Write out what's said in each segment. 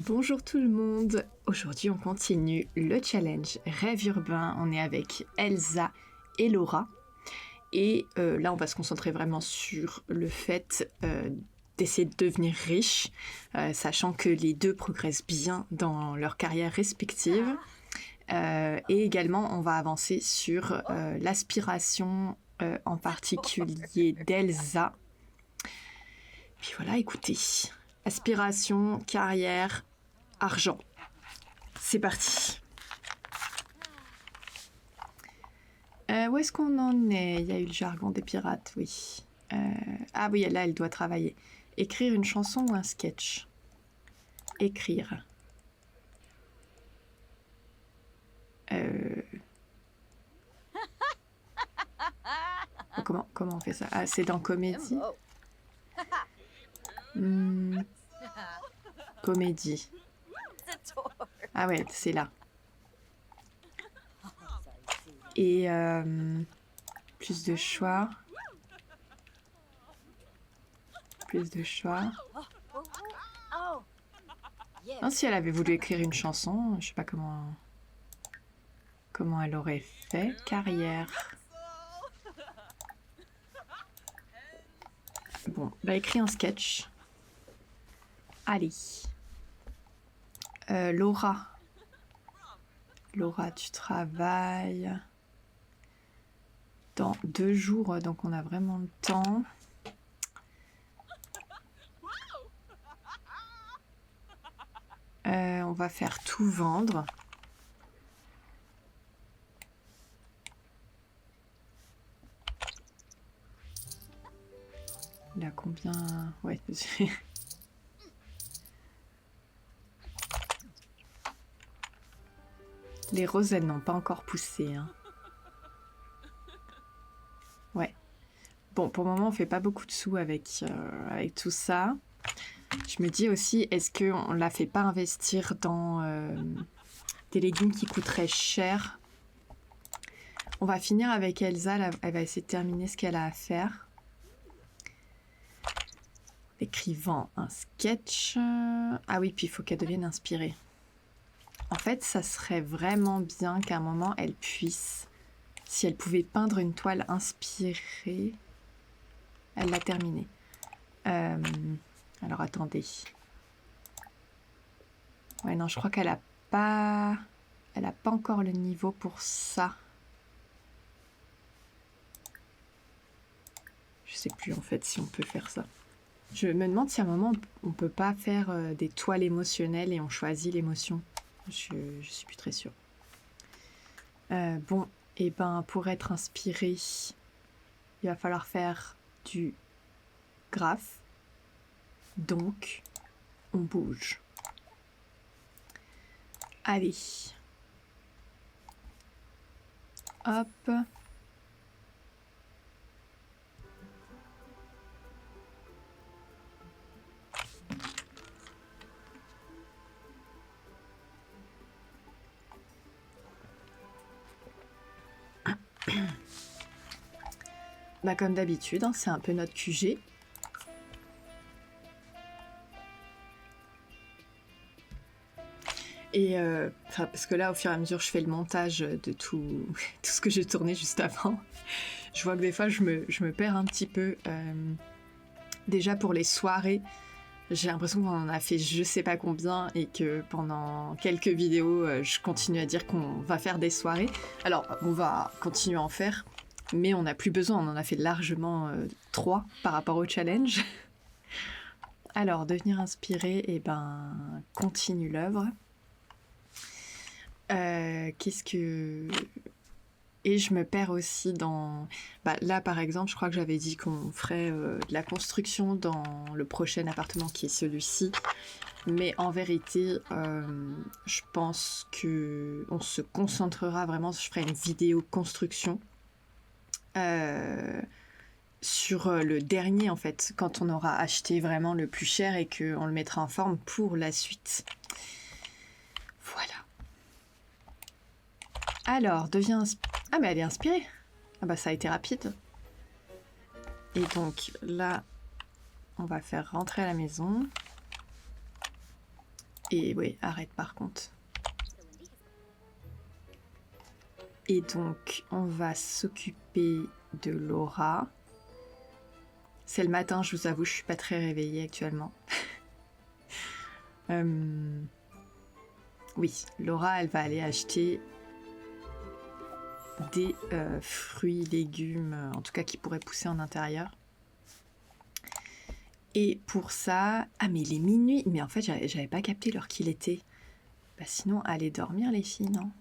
Bonjour tout le monde, aujourd'hui on continue le challenge Rêve urbain, on est avec Elsa et Laura et là on va se concentrer vraiment sur le fait d'essayer de devenir riche, sachant que les deux progressent bien dans leur carrière respective et également on va avancer sur l'aspiration en particulier d'Elsa. Puis voilà, écoutez, aspiration, carrière, argent. C'est parti. Où est-ce qu'on en est? Il y a eu le jargon des pirates, oui. Ah oui, là, elle doit travailler. Écrire une chanson ou un sketch? Écrire. Comment on fait ça? Ah, c'est dans comédie. Comédie. Ah ouais, c'est là. Et plus de choix. Plus de choix. Non, si elle avait voulu écrire une chanson, je sais pas comment elle aurait fait. Carrière. Bon, bah écrit un sketch. Allez. Laura. Laura, tu travailles dans 2 jours, donc on a vraiment le temps. On va faire tout vendre. Il a combien? Ouais. Les roses, elles n'ont pas encore poussé. Hein. Ouais. Bon, pour le moment, on fait pas beaucoup de sous avec tout ça. Je me dis aussi, est-ce qu'on la fait pas investir dans des légumes qui coûteraient cher? On va finir avec Elsa, là, elle va essayer de terminer ce qu'elle a à faire. Écrivant un sketch. Ah oui, puis il faut qu'elle devienne inspirée. En fait, ça serait vraiment bien qu'à un moment, elle puisse, si elle pouvait peindre une toile inspirée, elle l'a terminée. Alors, attendez. Ouais, non, je crois qu'elle a pas encore le niveau pour ça. Je sais plus, en fait, si on peut faire ça. Je me demande si à un moment, on peut pas faire des toiles émotionnelles et on choisit l'émotion. Je suis plus très sûre. Bon, et ben pour être inspiré, il va falloir faire du graphe. Donc, on bouge. Allez. Hop. Bah comme d'habitude, hein, c'est un peu notre QG. Et parce que là, au fur et à mesure, je fais le montage de tout ce que j'ai tourné juste avant. Je vois que des fois, je me perds un petit peu. Déjà pour les soirées, j'ai l'impression qu'on en a fait je sais pas combien et que pendant quelques vidéos, je continue à dire qu'on va faire des soirées. Alors, on va continuer à en faire, mais on n'a plus besoin, on en a fait largement 3 par rapport au challenge. Alors, devenir inspiré, et ben, continue l'œuvre. Qu'est-ce que... Et je me perds aussi dans... Bah, là, par exemple, je crois que j'avais dit qu'on ferait de la construction dans le prochain appartement qui est celui-ci. Mais en vérité, je pense qu'on se concentrera vraiment... Je ferai une vidéo construction sur le dernier, en fait, quand on aura acheté vraiment le plus cher et qu'on le mettra en forme pour la suite. Voilà. Alors, deviens... Ah, mais elle est inspirée. Ah bah ça a été rapide. Et donc, là, on va faire rentrer à la maison. Et oui, arrête par contre. Et donc, on va s'occuper de Laura. C'est le matin, je vous avoue, je suis pas très réveillée actuellement. Oui, Laura, elle va aller acheter des fruits, légumes, en tout cas qui pourraient pousser en intérieur. Et pour ça... Ah, mais il est minuit. Mais en fait, j'avais pas capté l'heure qu'il était. Bah sinon, allez dormir les filles, non?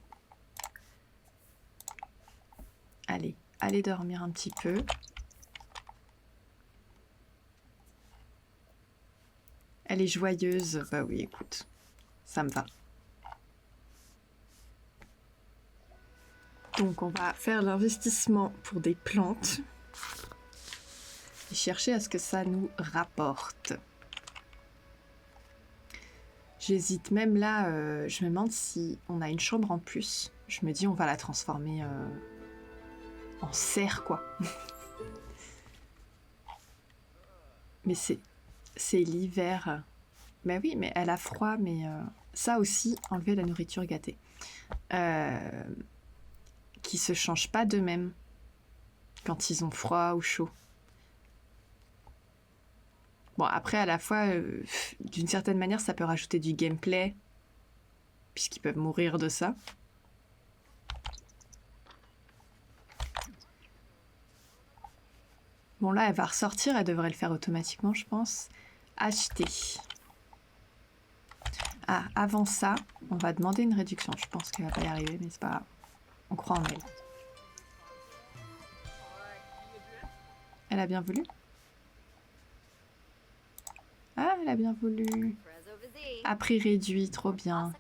Allez dormir un petit peu. Elle est joyeuse. Bah oui, écoute, ça me va. Donc on va faire l'investissement pour des plantes et chercher à ce que ça nous rapporte. J'hésite même là, je me demande si on a une chambre en plus. Je me dis on va la transformer en serre quoi. Mais c'est l'hiver. Mais oui, mais elle a froid, mais ça aussi, enlever la nourriture gâtée. Qui se changent pas d'eux-mêmes quand ils ont froid ou chaud. Bon, après, à la fois, d'une certaine manière, ça peut rajouter du gameplay, puisqu'ils peuvent mourir de ça. Bon, là, elle va ressortir, elle devrait le faire automatiquement, je pense. Acheter. Ah, avant ça, on va demander une réduction. Je pense qu'elle va pas y arriver, mais c'est pas grave. On croit en elle. Elle a bien voulu? Ah, elle a bien voulu. À prix réduit, trop bien.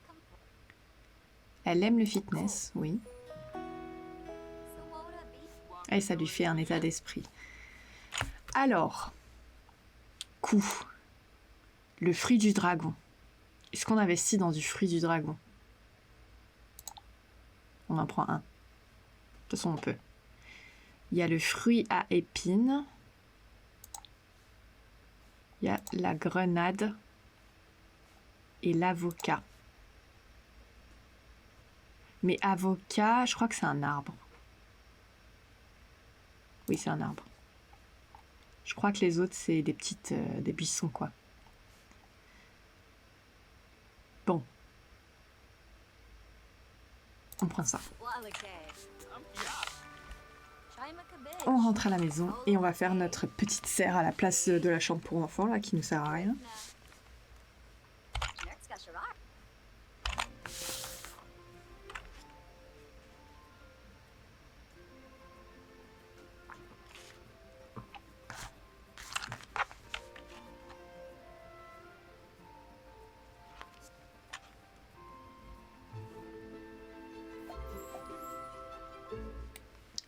Elle aime le fitness, oui. Et ça lui fait un état d'esprit. Alors, coup. Le fruit du dragon. Est-ce qu'on investit dans du fruit du dragon? On en prend un. De toute façon, on peut. Il y a le fruit à épines. Il y a la grenade et l'avocat. Mais avocat, je crois que c'est un arbre. Oui, c'est un arbre. Je crois que les autres, c'est des petites... des buissons, quoi. Bon. On prend ça. On rentre à la maison et on va faire notre petite serre à la place de la chambre pour enfants, là, qui ne sert à rien.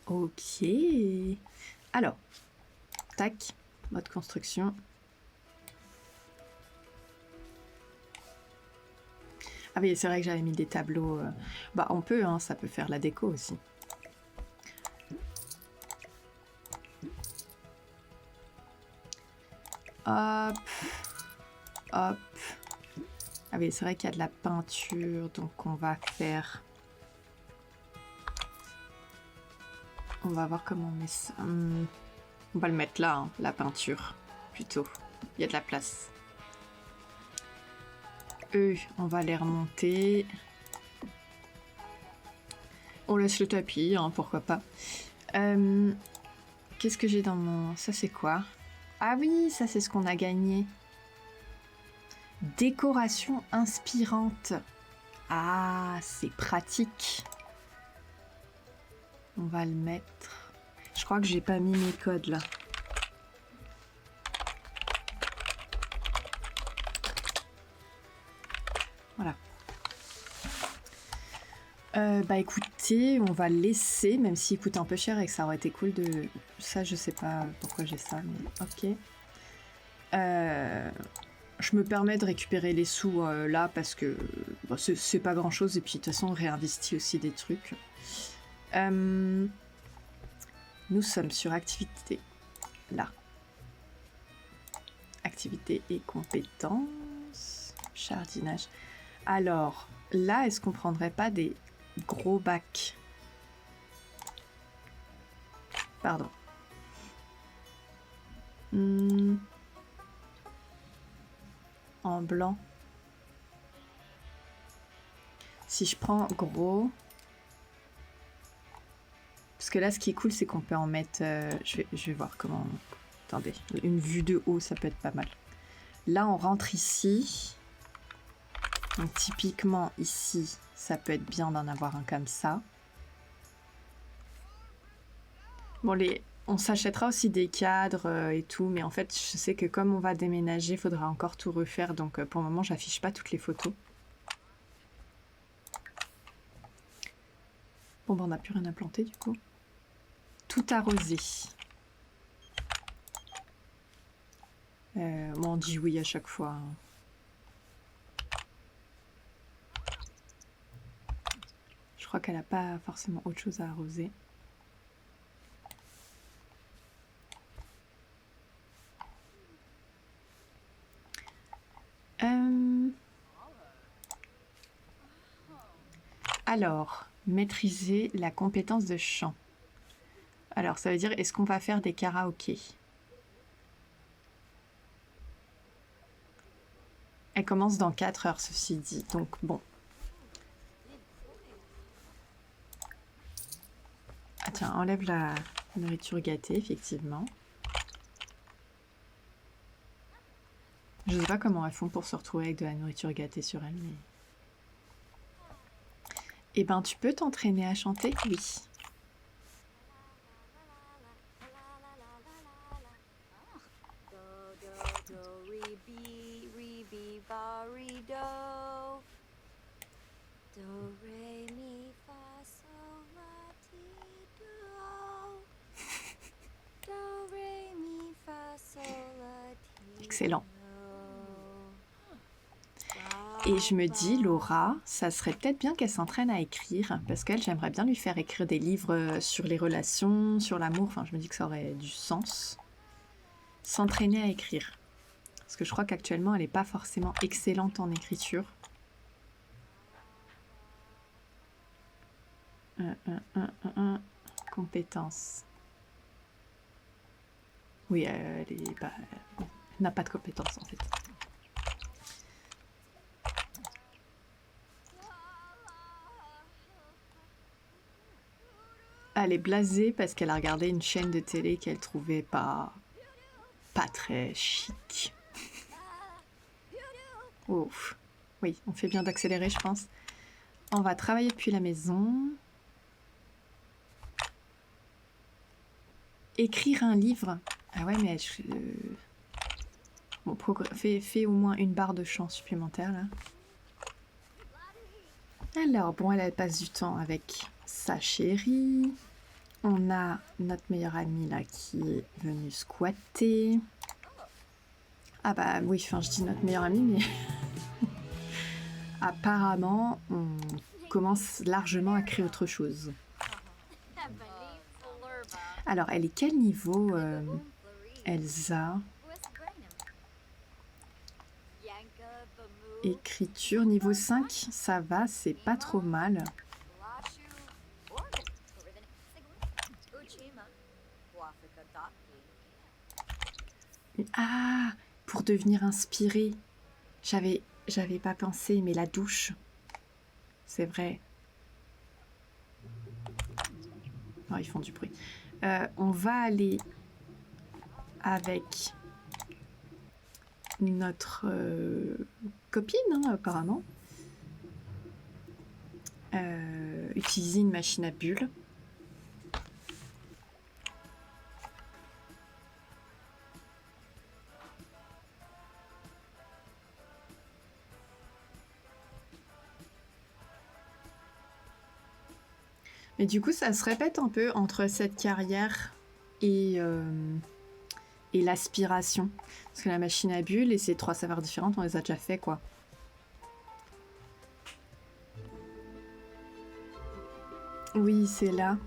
Ok. Alors, tac, mode construction. Ah oui, c'est vrai que j'avais mis des tableaux. Bah, on peut, hein, ça peut faire la déco aussi. Hop, hop. Ah oui, c'est vrai qu'il y a de la peinture, donc on va faire... On va voir comment on met ça. On va le mettre là, hein, la peinture, plutôt. Il y a de la place. Eux, on va les remonter. On laisse le tapis, hein, pourquoi pas. Qu'est-ce que j'ai dans mon... Ça, c'est quoi? Ah oui, ça, c'est ce qu'on a gagné. Décoration inspirante. Ah, c'est pratique. On va le mettre... Je crois que j'ai pas mis mes codes, là. Voilà. Bah écoutez, on va le laisser, même s'il coûte un peu cher et que ça aurait été cool de... Ça, je sais pas pourquoi j'ai ça, mais ok. Je me permets de récupérer les sous là parce que bah, c'est pas grand chose et puis de toute façon on réinvestit aussi des trucs. Nous sommes sur activité là. Activité et compétences. jardinage. Alors, là, est-ce qu'on prendrait pas des gros bacs? Pardon. En blanc. Si je prends gros... Parce que là, ce qui est cool, c'est qu'on peut en mettre... je vais voir comment... Attendez, une vue de haut, ça peut être pas mal. Là, on rentre ici. Donc, typiquement, ici, ça peut être bien d'en avoir un comme ça. Bon, on s'achètera aussi des cadres et tout, mais en fait, je sais que comme on va déménager, il faudra encore tout refaire. Donc, pour le moment, j'affiche pas toutes les photos. Bon, ben, on n'a plus rien à planter, du coup. Tout arrosé. Bon, on dit oui à chaque fois. Je crois qu'elle n'a pas forcément autre chose à arroser. Alors, maîtriser la compétence de chant. Alors, ça veut dire, est-ce qu'on va faire des karaokés? Elle commence dans 4 heures, ceci dit. Donc, bon. Ah tiens, enlève la nourriture gâtée, effectivement. Je sais pas comment elles font pour se retrouver avec de la nourriture gâtée sur elles, mais... Eh ben, tu peux t'entraîner à chanter? Oui. Excellent. Et je me dis, Laura, ça serait peut-être bien qu'elle s'entraîne à écrire, parce qu'elle, j'aimerais bien lui faire écrire des livres sur les relations, sur l'amour, enfin je me dis que ça aurait du sens. S'entraîner à écrire. Parce que je crois qu'actuellement, elle n'est pas forcément excellente en écriture. Compétences. Oui, elle n'a pas de compétences en fait. Elle est blasée parce qu'elle a regardé une chaîne de télé qu'elle trouvait pas très chic. Ouf. Oui, on fait bien d'accélérer, je pense. On va travailler depuis la maison. Écrire un livre. Ah ouais, mais bon, fais au moins une barre de chant supplémentaire, là. Alors, bon, elle passe du temps avec sa chérie. On a notre meilleure amie, là, qui est venue squatter. Ah bah oui, enfin, je dis notre meilleure amie, mais... Apparemment, on commence largement à créer autre chose. Alors, elle est quel niveau, Elsa? Écriture niveau 5, ça va, c'est pas trop mal. Ah, pour devenir inspirée. J'avais pas pensé, mais la douche. C'est vrai. Oh, ils font du bruit. On va aller avec notre copine, hein, apparemment. Utiliser une machine à bulles. Mais du coup, ça se répète un peu entre cette carrière et l'aspiration. Parce que la machine à bulles et ces 3 saveurs différentes, on les a déjà fait, quoi. Oui, c'est là.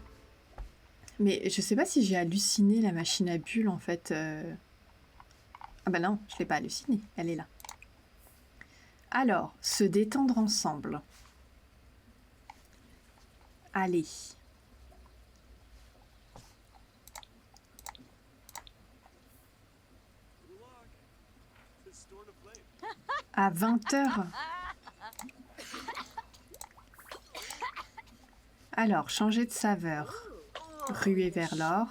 Mais je sais pas si j'ai halluciné la machine à bulles, en fait. Ah bah non, je l'ai pas hallucinée, elle est là. Alors, se détendre ensemble. Allez. À 20h. Alors, changer de saveur. Ruer vers l'or.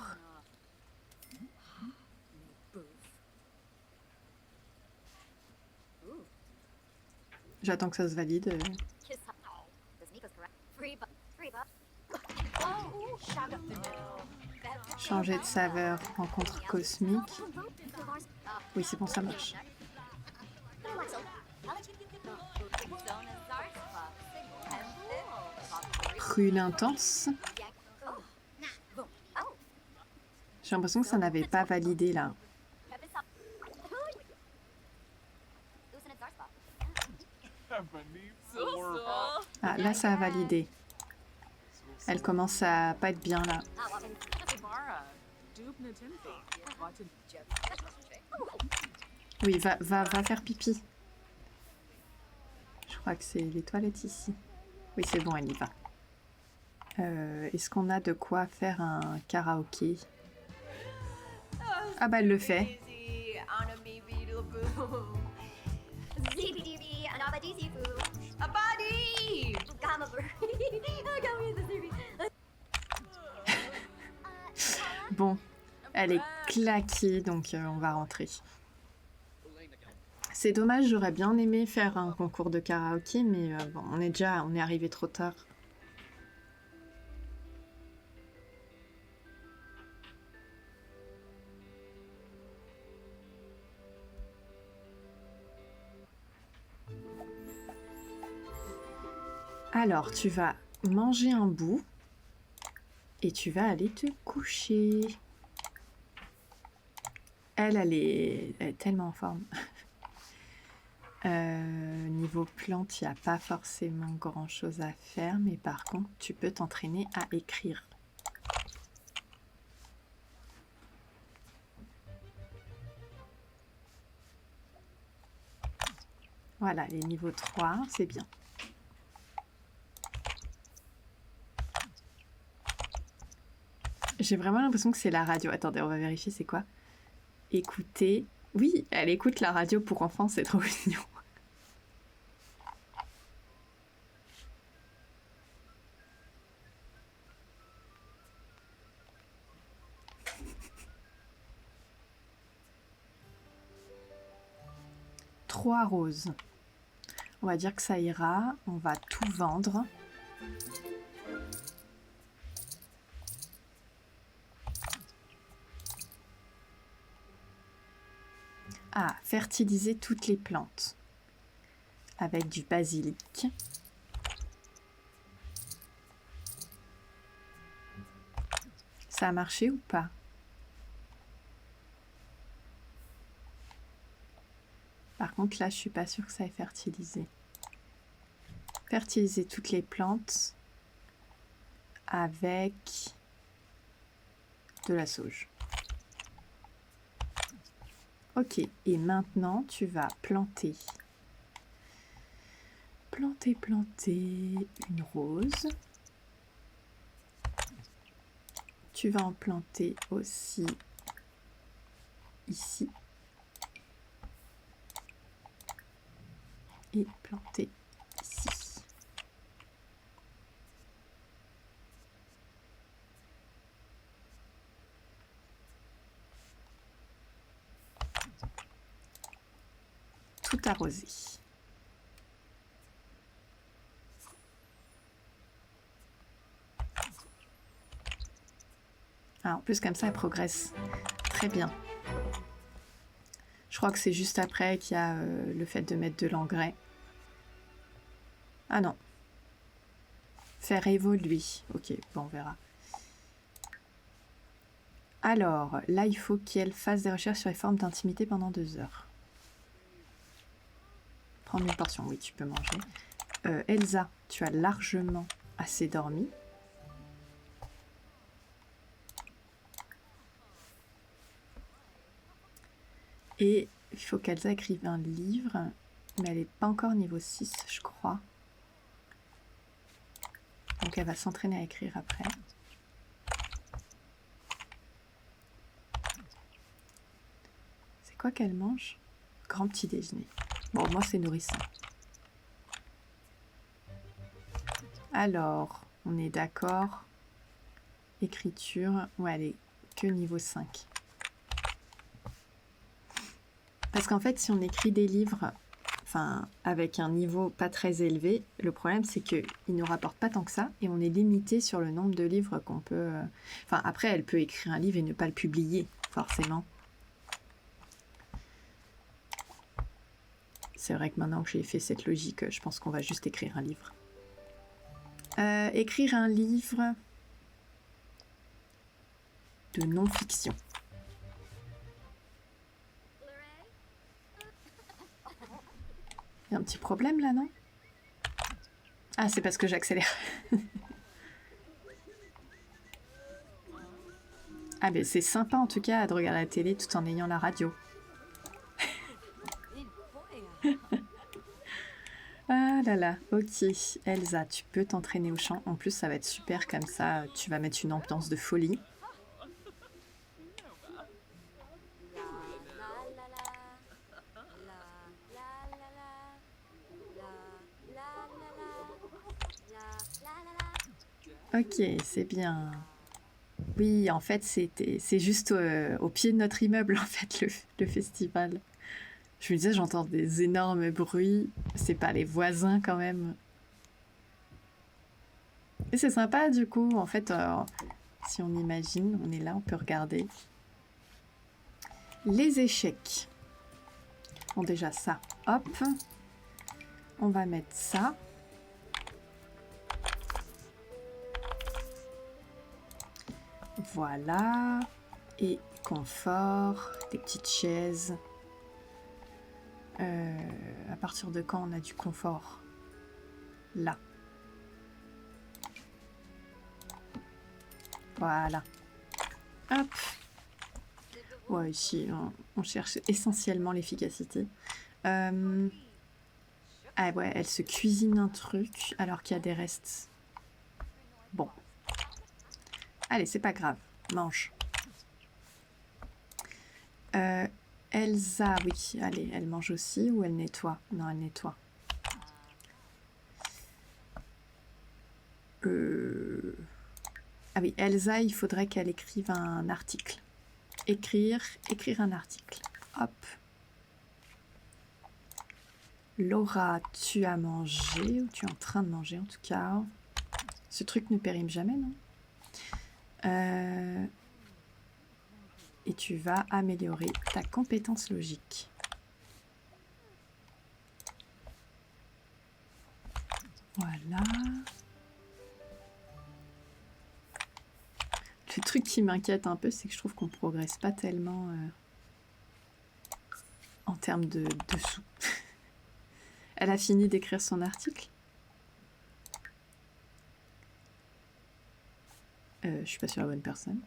J'attends que ça se valide. Changer de saveur, rencontre cosmique. Oui, c'est bon, ça marche. Rune intense. J'ai l'impression que ça n'avait pas validé là. Ah, là ça a validé. Elle commence à pas être bien là. Oui, va faire pipi. Je crois que c'est les toilettes ici. Oui, c'est bon, elle y va. Est-ce qu'on a de quoi faire un karaoké? Ah bah elle le fait. Bon, elle est claquée, donc on va rentrer. C'est dommage, j'aurais bien aimé faire un concours de karaoké, mais bon, on est arrivé trop tard. Alors, tu vas manger un bout et tu vas aller te coucher. Elle est tellement en forme. Niveau plante, il n'y a pas forcément grand chose à faire, mais par contre, tu peux t'entraîner à écrire. Voilà, les niveaux 3, c'est bien. J'ai vraiment l'impression que c'est la radio. Attendez, on va vérifier c'est quoi. Écoutez. Oui, elle écoute la radio pour enfants, c'est trop mignon. Trois roses. On va dire que ça ira. On va tout vendre. Ah, fertiliser toutes les plantes. Avec du basilic. Ça a marché ou pas? Par contre, là, je suis pas sûre que ça ait fertilisé. Fertiliser toutes les plantes avec de la sauge. Ok, et maintenant, tu vas planter une rose. Tu vas en planter aussi ici. Et planter ici. Tout arrosé. Ah, en plus, comme ça, elle progresse très bien. Je crois que c'est juste après qu'il y a le fait de mettre de l'engrais. Ah non. Faire évoluer. Ok, bon, on verra. Alors, là, il faut qu'elle fasse des recherches sur les formes d'intimité pendant 2 heures. Prendre une portion, oui, tu peux manger. Elsa, tu as largement assez dormi. Et il faut qu'Elsa écrive un livre. Mais elle n'est pas encore niveau 6, je crois. Donc elle va s'entraîner à écrire après. C'est quoi qu'elle mange? Grand petit déjeuner. Bon, moi c'est nourrissant. Alors, on est d'accord. Écriture, ouais, elle est que niveau 5. Parce qu'en fait, si on écrit des livres, enfin, avec un niveau pas très élevé, le problème c'est qu'ils ne nous rapportent pas tant que ça et on est limité sur le nombre de livres qu'on peut... Enfin, après, elle peut écrire un livre et ne pas le publier, forcément. C'est vrai que maintenant que j'ai fait cette logique, je pense qu'on va juste écrire un livre. Écrire un livre de non-fiction. Il y a un petit problème là, non? Ah, c'est parce que j'accélère. Ah, mais c'est sympa en tout cas de regarder la télé tout en ayant la radio. Ah là là, ok. Elsa, tu peux t'entraîner au chant. En plus, ça va être super comme ça. Tu vas mettre une ambiance de folie. Ok, c'est bien. Oui, en fait, c'est juste au pied de notre immeuble, en fait, le festival. Je me disais, j'entends des énormes bruits. C'est pas les voisins, quand même. Et c'est sympa, du coup. En fait, si on imagine, on est là, on peut regarder. Les échecs. Bon, déjà, ça. Hop. On va mettre ça. Voilà. Et confort, des petites chaises. À partir de quand on a du confort? Là. Voilà. Hop. Ouais, ici, on cherche essentiellement l'efficacité. Ah ouais, elle se cuisine un truc alors qu'il y a des restes. Bon. Allez, c'est pas grave. Mange. Elsa, oui, allez, elle mange aussi ou elle nettoie? Non, elle nettoie. Ah oui, Elsa, il faudrait qu'elle écrive un article. Écrire un article. Hop. Laura, tu as mangé, ou tu es en train de manger en tout cas. Ce truc ne périme jamais, non? Et tu vas améliorer ta compétence logique. Voilà. Le truc qui m'inquiète un peu, c'est que je trouve qu'on progresse pas tellement en termes de sous. Elle a fini d'écrire son article. Je suis pas sur la bonne personne.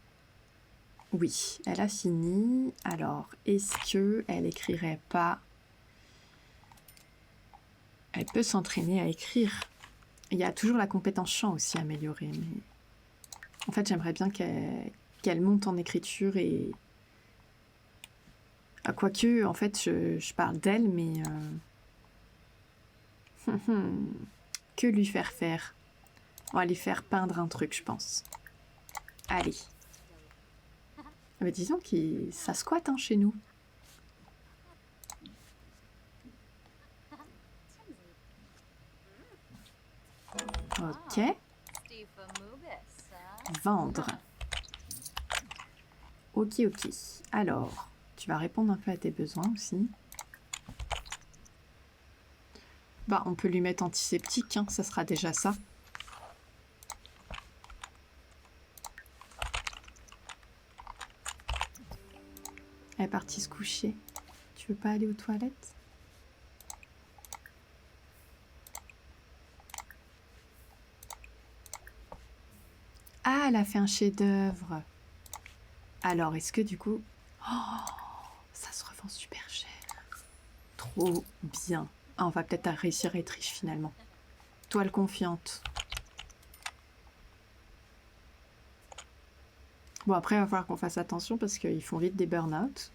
Oui, elle a fini. Alors, est-ce que elle écrirait pas... Elle peut s'entraîner à écrire. Il y a toujours la compétence chant aussi à améliorer, mais... En fait, j'aimerais bien qu'elle monte en écriture et... Ah, quoique, en fait, je parle d'elle, mais... Que lui faire faire? On va lui faire peindre un truc, je pense. Allez. Mais disons que ça squatte hein, chez nous. Ok. Vendre. Ok, ok. Alors, tu vas répondre un peu à tes besoins aussi. Bah, on peut lui mettre antiseptique, hein, ça sera déjà ça. Elle est partie se coucher. Tu veux pas aller aux toilettes? Ah, elle a fait un chef-d'œuvre. Alors, est-ce que du coup... Oh, ça se revend super cher. Trop bien. Ah, on va peut-être réussir à être riche finalement. Toile confiante. Bon, après, il va falloir qu'on fasse attention parce qu'ils font vite des burn-out.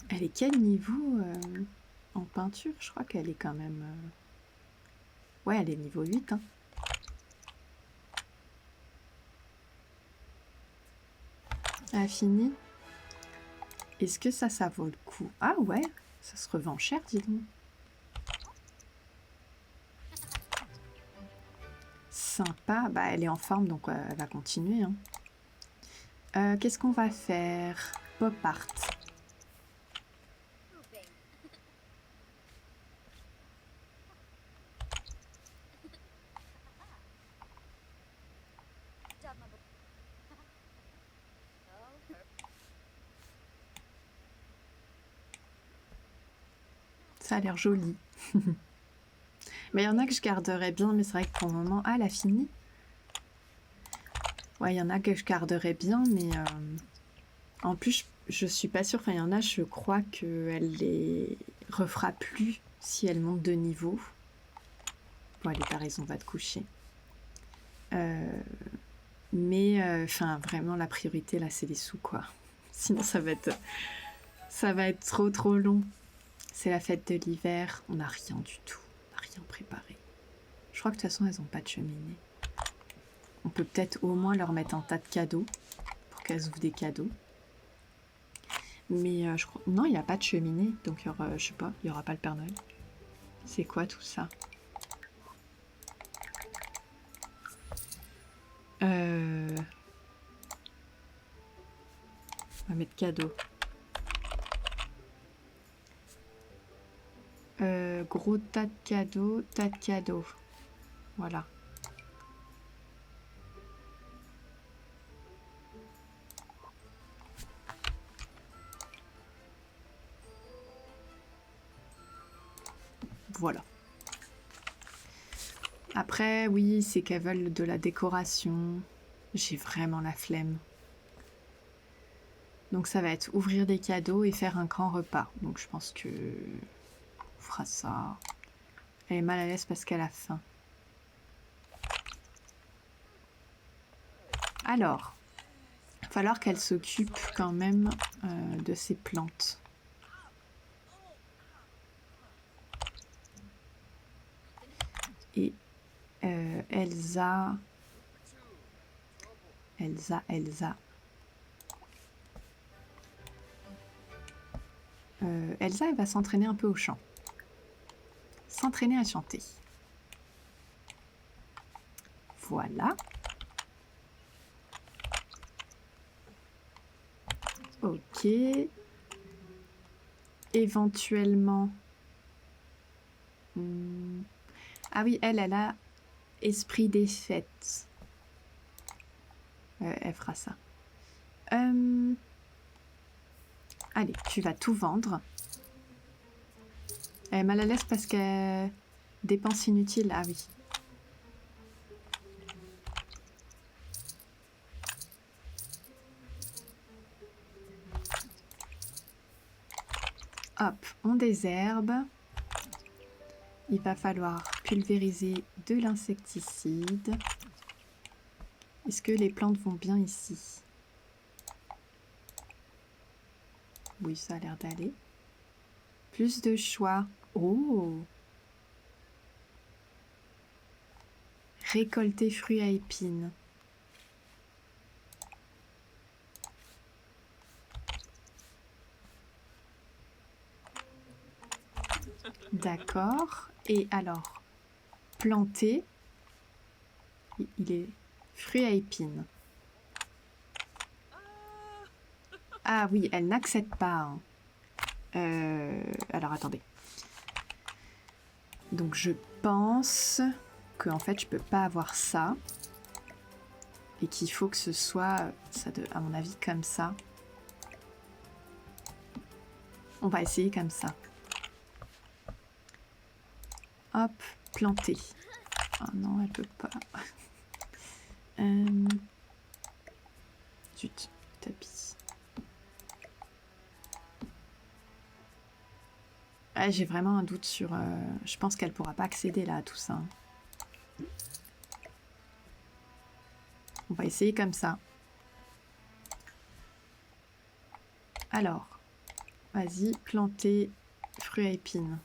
Elle est quel niveau en peinture? Je crois qu'elle est quand même... Ouais, elle est niveau 8. Hein. Elle a fini. Est-ce que ça vaut le coup? Ah ouais, ça se revend cher, dis donc. Sympa. Bah, elle est en forme, donc elle va continuer. Hein. Qu'est-ce qu'on va faire? Pop art. Ça a l'air joli. Mais il y en a que je garderais bien, mais c'est vrai que pour le moment... Ah, elle a fini? Ouais, il y en a que je garderais bien, mais... En plus, je suis pas sûre. Enfin, il y en a, je crois qu'elle les refera plus si elle monte de niveau. Bon, allez, t'as raison, va te coucher. Mais, enfin, vraiment, la priorité, là, c'est les sous, quoi. Sinon, ça va être trop long. C'est la fête de l'hiver. On n'a rien du tout. On n'a rien préparé. Je crois que de toute façon, elles n'ont pas de cheminée. On peut peut-être au moins leur mettre un tas de cadeaux pour qu'elles ouvrent des cadeaux. Mais je crois... Non, il n'y a pas de cheminée. Donc, il y aura, je sais pas, il n'y aura pas le Père Noël. C'est quoi tout ça? On va mettre cadeau. Gros tas de cadeaux, tas de cadeaux. Voilà. Voilà. Après, oui, c'est qu'elles veulent de la décoration. J'ai vraiment la flemme. Donc ça va être ouvrir des cadeaux et faire un grand repas. Donc je pense que on fera ça. Elle est mal à l'aise parce qu'elle a faim. Alors, il va falloir qu'elle s'occupe quand même de ses plantes. Et Elsa. Elsa. Elsa, elle va s'entraîner un peu au chant. S'entraîner à chanter. Voilà. Ok. Éventuellement... Ah oui, elle a esprit des fêtes. Elle fera ça. Allez, tu vas tout vendre. Elle est mal à l'aise parce qu'elle dépense inutile. Ah oui. Hop, on désherbe. Il va falloir pulvériser de l'insecticide. Est-ce que les plantes vont bien ici? Oui, ça a l'air d'aller. Plus de choix. Oh! Récolter fruits à épines. D'accord. Et alors, planter. Il est fruits à épines. Ah oui, elle n'accepte pas. Hein. Alors, attendez. Donc, je pense que en fait, je peux pas avoir ça. Et qu'il faut que ce soit, à mon avis, comme ça. On va essayer comme ça. Hop, planter. Ah non, elle peut pas. Zut. tapis. Ah, j'ai vraiment un doute sur... je pense qu'elle pourra pas accéder là à tout ça. On va essayer comme ça. Alors, vas-y, planter fruits à épines.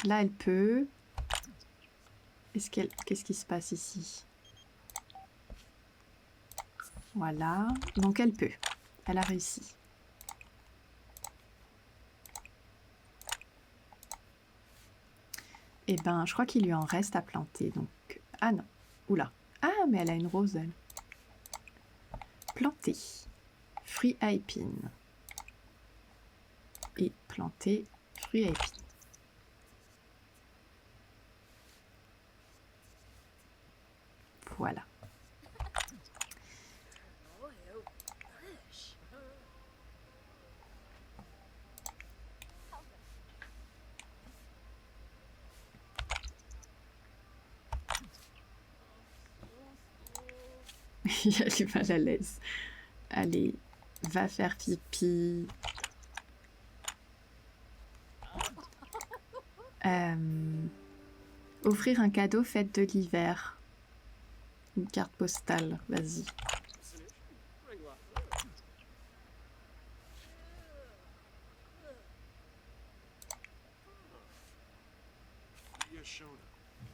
Là, elle peut. Qu'est-ce qui se passe ici? Voilà. Donc, elle peut. Elle a réussi. Eh ben, je crois qu'il lui en reste à planter. Donc, ah non. Oula. Ah, mais elle a une rose, elle. Planter. Fruits à épines. Et planter fruits à épines. Voilà. Il a du mal à l'aise. Allez, va faire pipi. Offrir un cadeau fête de l'hiver. Une carte postale, vas-y.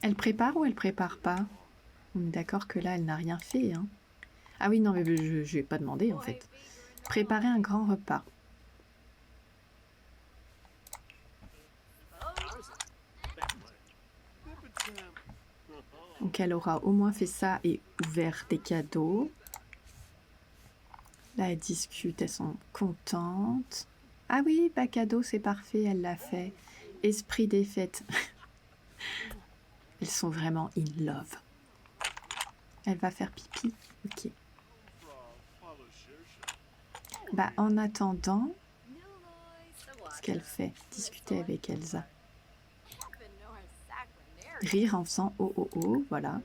Elle prépare ou elle prépare pas? On est d'accord que là, elle n'a rien fait, hein. Ah oui, non, mais je ne lui ai pas demandé, en fait. Préparer un grand repas. Donc, elle aura au moins fait ça et ouvert des cadeaux. Là, elles discutent, elles sont contentes. Ah oui, bah cadeau, c'est parfait, elle l'a fait. Esprit des fêtes. Elles sont vraiment in love. Elle va faire pipi. Ok. Bah, en attendant, ce qu'elle fait, discuter avec Elsa. Rire en faisant oh oh oh, voilà.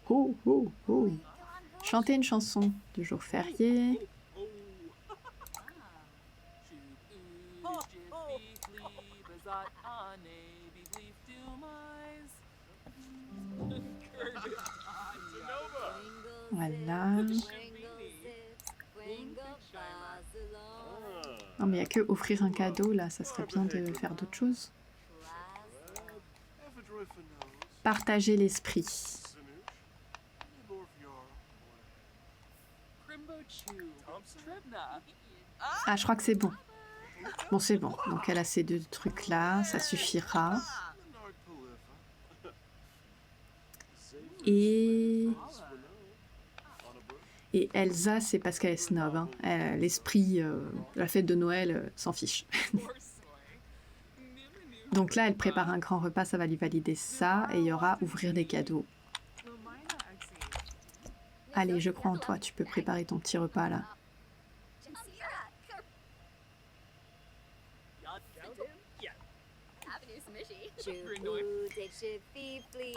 Oh oh oh. Chanter une chanson du jour férié. Voilà. Non mais il n'y a que offrir un cadeau là, ça serait bien de faire d'autres choses. Partager l'esprit. Ah, je crois que c'est bon. Bon, c'est bon. Donc elle a ces deux trucs là, ça suffira. Et Elsa, c'est parce qu'elle est snob. Hein. L'esprit, la fête de Noël, s'en fiche. Donc là, elle prépare un grand repas, ça va lui valider ça. Et il y aura ouvrir des cadeaux. Allez, je crois en toi, tu peux préparer ton petit repas là.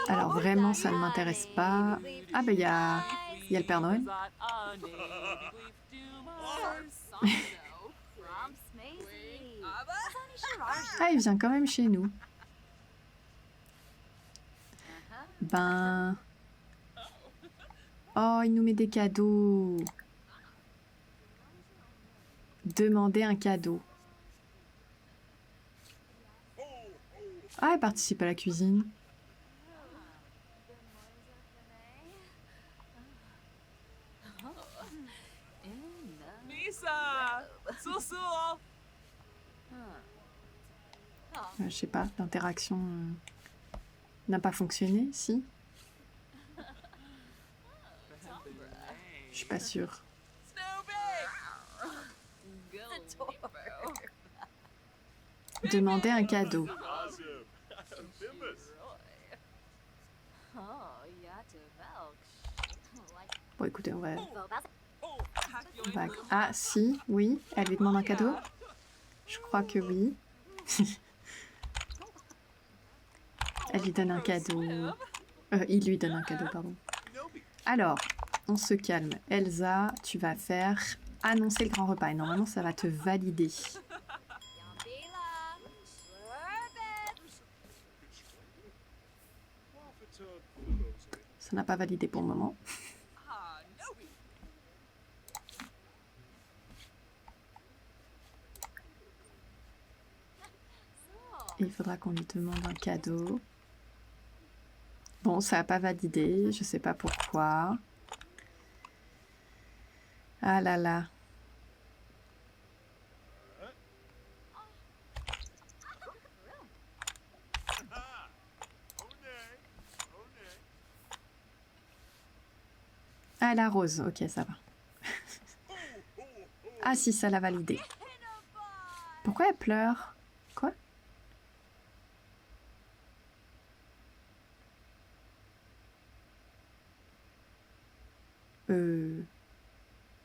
Alors vraiment, ça ne m'intéresse pas. Ah ben il y a le Père Noël. Ah, il vient quand même chez nous. Ben... Oh, il nous met des cadeaux. Demander un cadeau. Ah, elle participe à la cuisine. Je sais pas, l'interaction n'a pas fonctionné, si? Je suis pas sûre. Demander un cadeau. Bon, écoutez, on va... Ah, si, oui, elle lui demande un cadeau. Je crois que oui. Elle lui donne un cadeau. Il lui donne un cadeau, pardon. Alors, on se calme. Elsa, tu vas faire annoncer le grand repas. Et normalement, ça va te valider. Ça n'a pas validé pour le moment. Et il faudra qu'on lui demande un cadeau. Bon, ça n'a pas validé. Je sais pas pourquoi. Ah là là. Ah, la rose. Ok, ça va. Ah si, ça l'a validé. Pourquoi elle pleure? Quoi?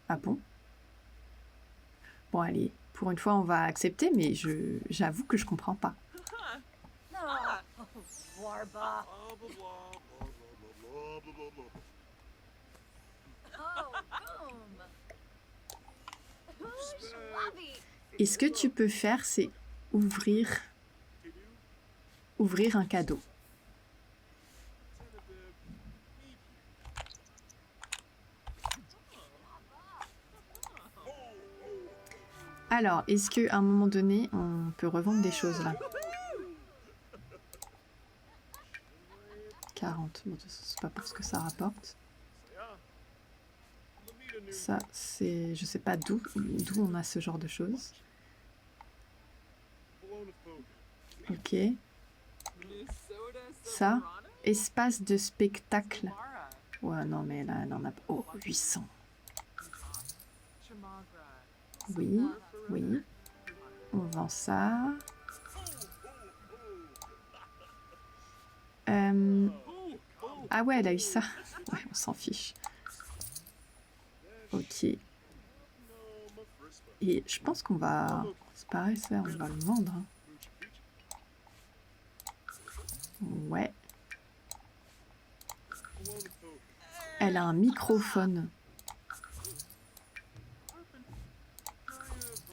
Ah bon? Bon, allez. Pour une fois, on va accepter, mais j'avoue que je comprends pas. Et ce que tu peux faire, c'est ouvrir un cadeau. Alors, est-ce qu'à un moment donné, on peut revendre des choses là? 40, bon, c'est pas pour ce que ça rapporte. Ça, c'est... Je sais pas d'où on a ce genre de choses. Ok. Ça, espace de spectacle. Ouais, non, mais là, elle en a... Oh, 800. Oui, oui. On vend ça. Ah ouais, elle a eu ça. Ouais, on s'en fiche. Ok. Et je pense qu'on va... C'est pareil, ça, on va le vendre. Hein. Ouais. Elle a un microphone.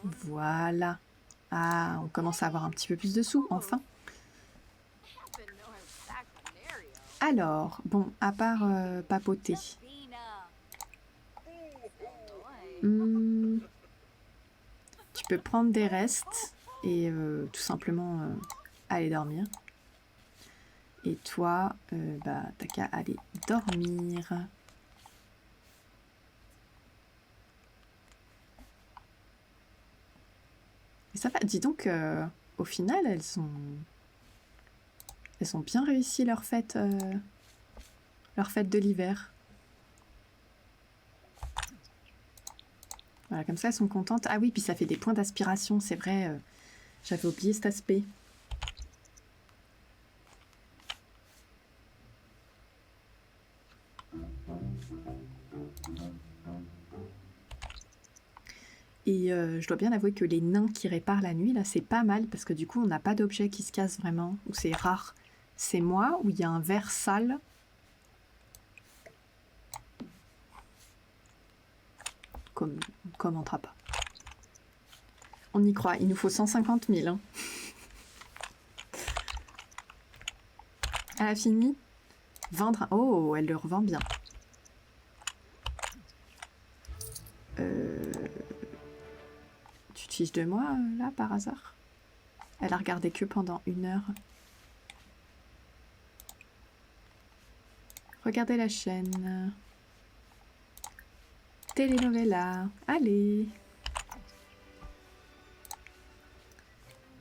Voilà. Ah, on commence à avoir un petit peu plus de sous, enfin. Alors, bon, à part papoter. Tu peux prendre des restes et tout simplement aller dormir. Et toi, bah, t'as qu'à aller dormir. Et ça va, dis donc, au final, elles ont bien réussi leur fête de l'hiver. Voilà, comme ça, elles sont contentes. Ah oui, puis ça fait des points d'aspiration, c'est vrai. J'avais oublié cet aspect. Et je dois bien avouer que les nains qui réparent la nuit, là, c'est pas mal, parce que du coup, on n'a pas d'objet qui se casse vraiment, ou c'est rare. C'est moi, où il y a un verre sale. On commentera pas. On y croit, il nous faut 150 000. Hein. Elle a fini. Vendre. Oh, elle le revend bien. Tu te fiches de moi, là, par hasard? Elle a regardé que pendant 1 heure. Regardez la chaîne. Telenovela. Allez.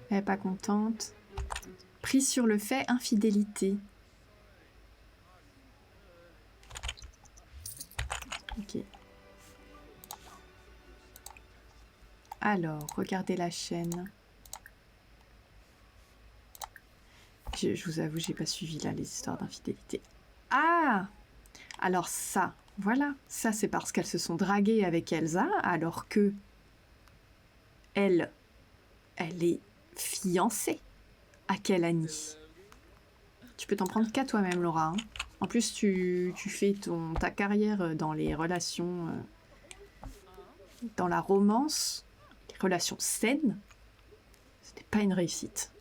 Elle est pas contente. Pris sur le fait infidélité. Ok. Alors, regardez la chaîne. Je vous avoue, j'ai pas suivi là les histoires d'infidélité. Ah! Alors ça, voilà. Ça, c'est parce qu'elles se sont draguées avec Elsa, alors que elle est fiancée à Kelani. Tu peux t'en prendre qu'à toi-même, Laura. Hein. En plus, tu fais ta carrière dans les relations, dans la romance, les relations saines. C'était pas une réussite.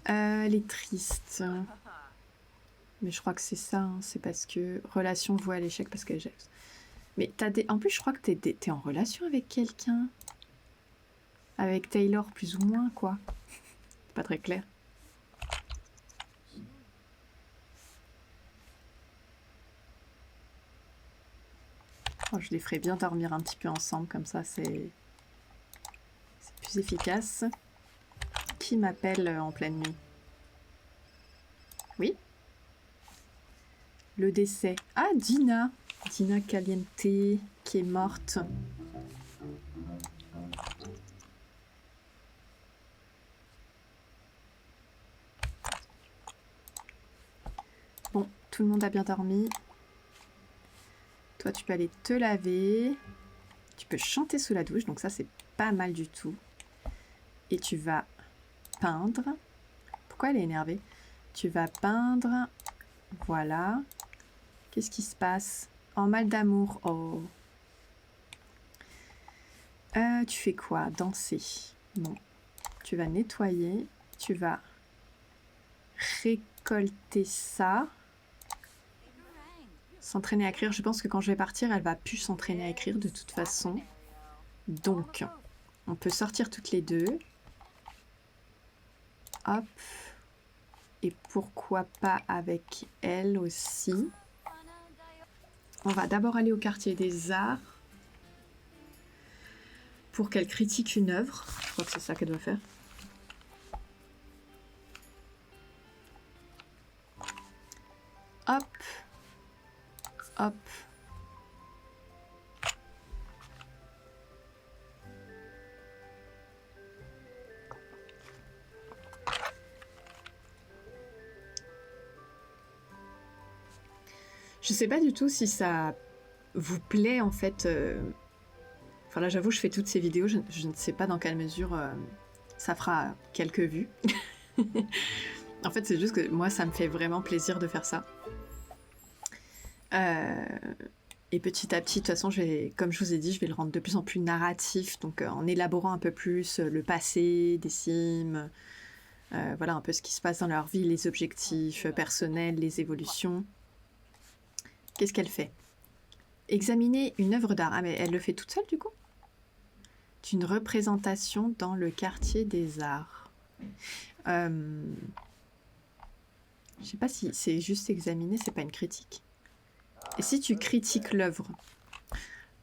Elle est triste. Mais je crois que c'est ça, hein. C'est parce que relation voit à l'échec parce qu'elle jette. Mais en plus, je crois que t'es en relation avec quelqu'un. Avec Taylor, plus ou moins, quoi. C'est pas très clair. Oh, je les ferai bien dormir un petit peu ensemble, comme ça, c'est plus efficace. Qui m'appelle en pleine nuit? Oui? Le décès. Ah, Dina! Dina Caliente, qui est morte. Bon, tout le monde a bien dormi. Toi, tu peux aller te laver. Tu peux chanter sous la douche, donc ça, c'est pas mal du tout. Et tu vas peindre. Pourquoi elle est énervée? Tu vas peindre. Voilà. Qu'est-ce qui se passe? En mal d'amour. Oh. Tu fais quoi? Danser. Non. Tu vas nettoyer. Tu vas récolter ça. S'entraîner à écrire. Je pense que quand je vais partir, elle va plus s'entraîner à écrire de toute façon. Donc, on peut sortir toutes les deux. Hop. Et pourquoi pas avec elle aussi. On va d'abord aller au quartier des arts pour qu'elle critique une œuvre. Je crois que c'est ça qu'elle doit faire. Hop. Hop. Je sais pas du tout si ça vous plaît en fait. Enfin là j'avoue je fais toutes ces vidéos, je ne sais pas dans quelle mesure ça fera quelques vues. En fait c'est juste que moi ça me fait vraiment plaisir de faire ça. Et petit à petit, de toute façon, comme je vous ai dit, je vais le rendre de plus en plus narratif, donc en élaborant un peu plus le passé des Sims, voilà un peu ce qui se passe dans leur vie, les objectifs personnels, les évolutions. Qu'est-ce qu'elle fait? Examiner une œuvre d'art. Ah mais elle le fait toute seule du coup? Une représentation dans le quartier des arts. Je sais pas si c'est juste examiner, c'est pas une critique. Et si tu critiques l'œuvre?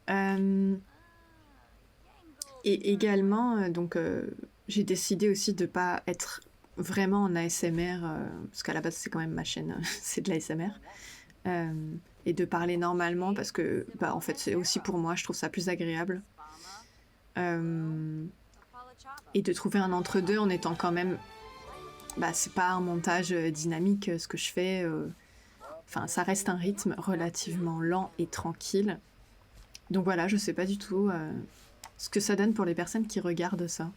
Et également, donc j'ai décidé aussi de pas être vraiment en ASMR, parce qu'à la base c'est quand même ma chaîne, c'est de l'ASMR, et de parler normalement parce que bah, en fait c'est aussi pour moi, je trouve ça plus agréable. Et de trouver un entre-deux en étant quand même... Bah, c'est pas un montage dynamique ce que je fais. Enfin, ça reste un rythme relativement lent et tranquille. Donc voilà, je sais pas du tout ce que ça donne pour les personnes qui regardent ça.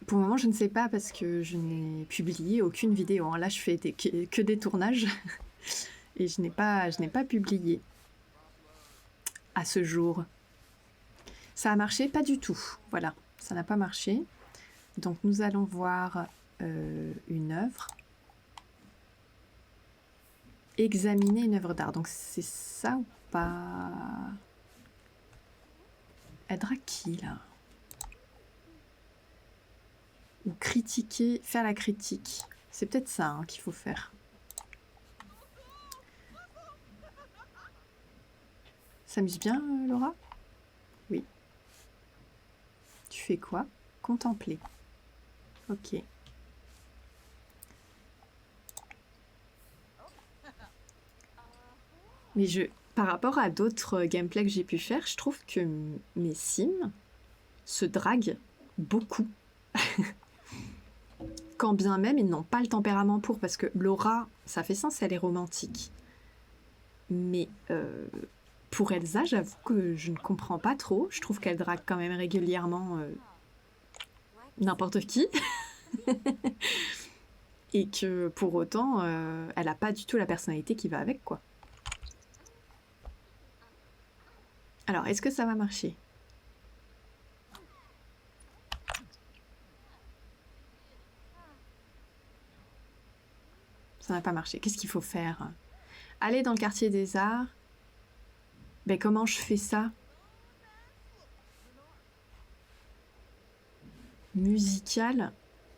Pour le moment, je ne sais pas parce que je n'ai publié aucune vidéo. Là, je fais que des tournages et je n'ai pas publié à ce jour. Ça a marché? Pas du tout. Voilà, ça n'a pas marché. Donc, nous allons voir une œuvre. Examiner une œuvre d'art. Donc, c'est ça ou pas? Aidera qui, là? Ou critiquer, faire la critique. C'est peut-être ça hein, qu'il faut faire. S'amuse bien, Laura? Oui. Tu fais quoi? Contempler. Ok. Mais par rapport à d'autres gameplays que j'ai pu faire, je trouve que mes Sims se draguent beaucoup. Quand bien même ils n'ont pas le tempérament pour, parce que Laura, ça fait sens, elle est romantique. Mais Pour Elsa, j'avoue que je ne comprends pas trop. Je trouve qu'elle drague quand même régulièrement n'importe qui. Et que pour autant, elle n'a pas du tout la personnalité qui va avec, quoi. Alors, est-ce que ça va marcher? Ça n'a pas marché. Qu'est-ce qu'il faut faire? Aller dans le quartier des arts. Ben, comment je fais ça? Musical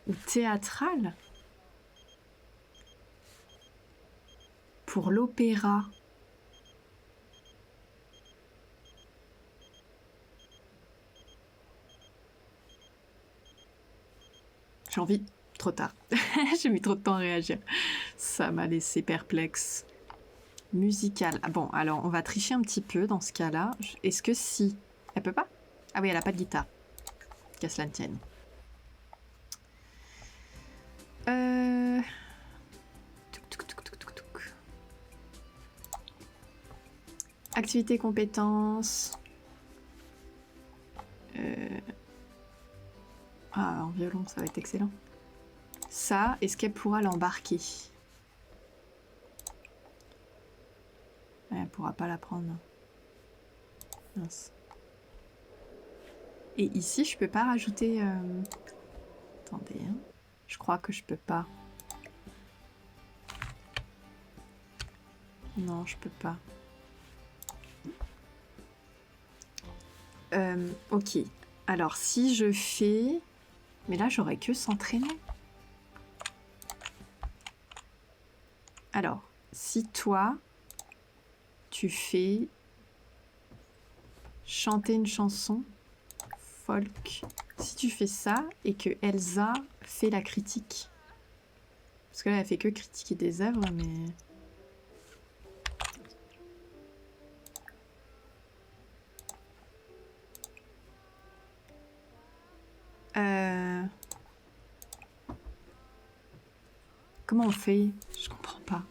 ou théâtral? Pour l'opéra. J'ai envie... Trop tard. J'ai mis trop de temps à réagir. Ça m'a laissé perplexe. Musical. Ah bon, alors on va tricher un petit peu dans ce cas-là. Est-ce que si... Elle peut pas? Ah oui, elle a pas de guitare. Qu'à cela ne tienne. Activité compétences. Ah, en violon, ça va être excellent. Ça, est-ce qu'elle pourra l'embarquer? Elle pourra pas la prendre. Mince. Et ici, je peux pas rajouter... Attendez, hein. Je crois que je peux pas. Non, je peux pas. Ok. Alors, si je fais... Mais là, j'aurais que s'entraîner. Alors, si toi, tu fais chanter une chanson folk, si tu fais ça et que Elsa fait la critique, parce que là, elle fait que critiquer des œuvres, mais... Comment on fait? Je comprends pas.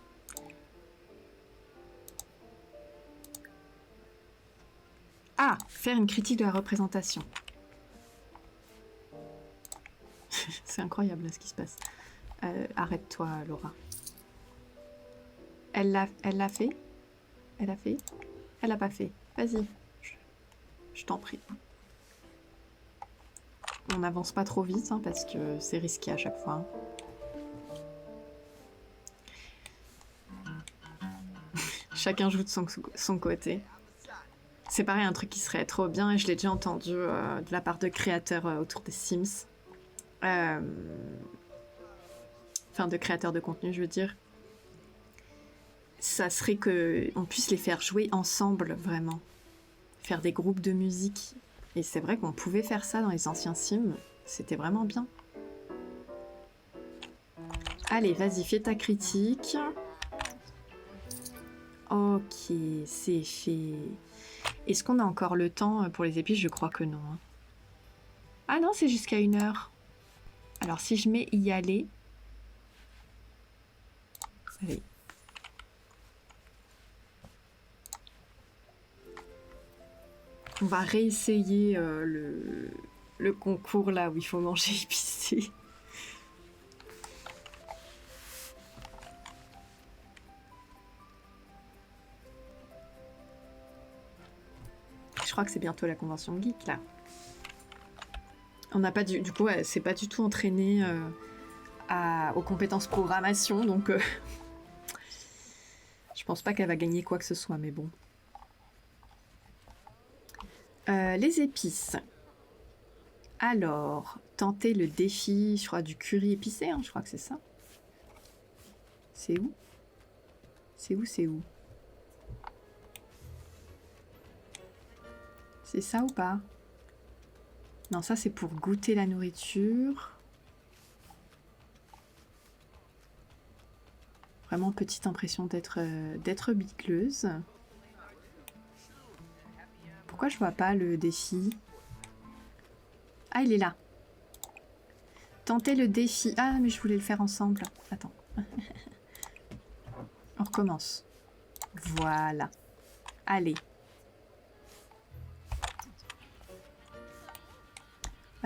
Ah, faire une critique de la représentation. C'est incroyable là, ce qui se passe. Arrête-toi, Laura. Elle l'a fait? Elle a fait? Elle l'a pas fait. Vas-y. Je t'en prie. On n'avance pas trop vite hein, parce que c'est risqué à chaque fois. Hein. Chacun joue de son côté. C'est pareil, un truc qui serait trop bien, et je l'ai déjà entendu de la part de créateurs autour des Sims. Enfin, de créateurs de contenu, je veux dire. Ça serait qu'on puisse les faire jouer ensemble, vraiment. Faire des groupes de musique. Et c'est vrai qu'on pouvait faire ça dans les anciens Sims. C'était vraiment bien. Allez, vas-y, fais ta critique. Ok, c'est fait. Est-ce qu'on a encore le temps pour les épices? Je crois que non. Ah non, c'est jusqu'à 1h. Alors si je mets y aller... Allez. On va réessayer le concours là où il faut manger épicé. Je crois que c'est bientôt la convention geek là. On n'a pas du coup, c'est pas du tout entraîné aux compétences programmation, donc je pense pas qu'elle va gagner quoi que ce soit, mais bon. Les épices. Alors, tenter le défi, je crois, du curry épicé, hein, je crois que c'est ça. C'est où? C'est où? C'est où? C'est ça ou pas? Non, ça c'est pour goûter la nourriture. Vraiment petite impression d'être bicleuse. Pourquoi je vois pas le défi? Ah, il est là. Tenter le défi. Ah, mais je voulais le faire ensemble. Attends. On recommence. Voilà. Allez.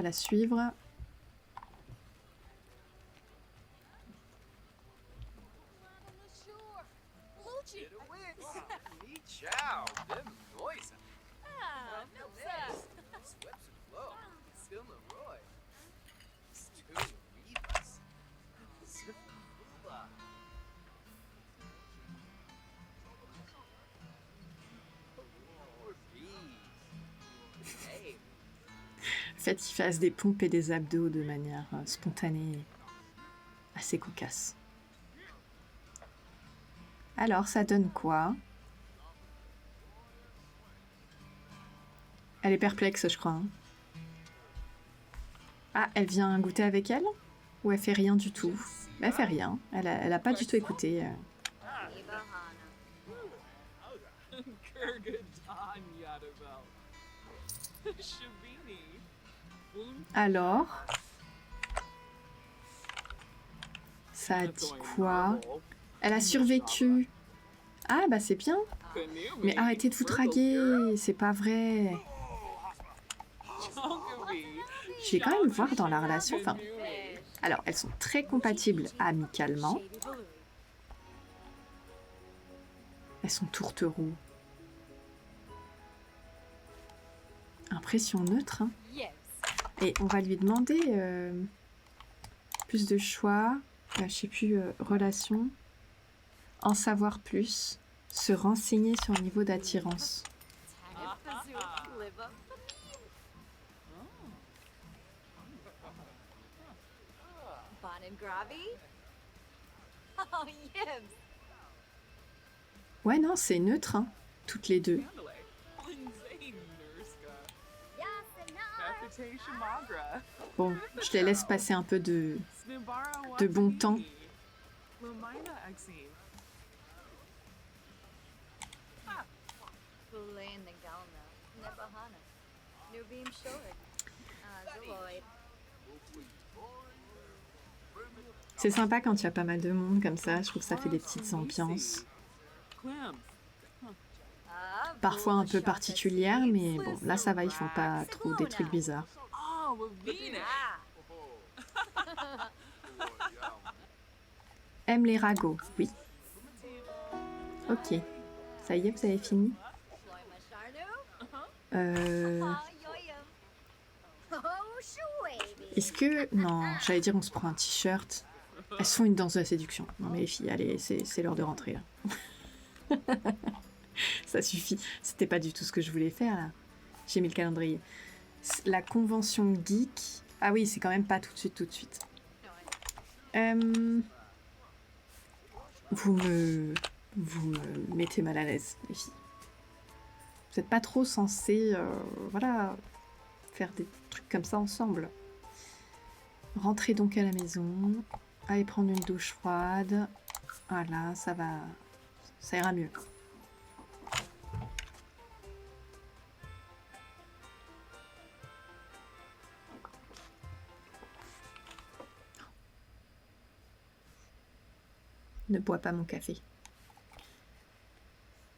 à la suivre. Faites qu'il fasse des pompes et des abdos de manière spontanée, assez cocasse. Alors, ça donne quoi? Elle est perplexe, je crois. Hein. Ah, elle vient goûter avec elle? Ou elle fait rien du tout? Elle fait rien. Elle a pas du tout écouté. Alors, ça a dit quoi? Elle a survécu. Ah bah c'est bien. Mais arrêtez de vous draguer, c'est pas vrai. Je vais quand même voir dans la relation. Enfin, alors elles sont très compatibles amicalement. Elles sont tourtereaux. Impression neutre. Hein. Et on va lui demander plus de choix. Je sais plus, relation. En savoir plus. Se renseigner sur le niveau d'attirance. Ouais, non, c'est neutre, hein, toutes les deux. Bon, je les laisse passer un peu de bon temps. C'est sympa quand il y a pas mal de monde comme ça, je trouve que ça fait des petites ambiances. Parfois un peu particulières, mais bon, là ça va, ils font pas trop des trucs bizarres. Aime les ragots, oui. Ok, ça y est, vous avez fini? Est-ce que... Non, j'allais dire on se prend un t-shirt. Elles sont une danse de la séduction. Non mais les filles, allez, c'est l'heure de rentrer là. Ça suffit. C'était pas du tout ce que je voulais faire là. J'ai mis le calendrier. La convention geek. Ah oui, c'est quand même pas tout de suite. Vous me mettez mal à l'aise, les filles. Vous n'êtes pas trop censés, voilà, faire des trucs comme ça ensemble. Rentrez donc à la maison. Allez prendre une douche froide. Voilà, ça ira mieux. Ne bois pas mon café.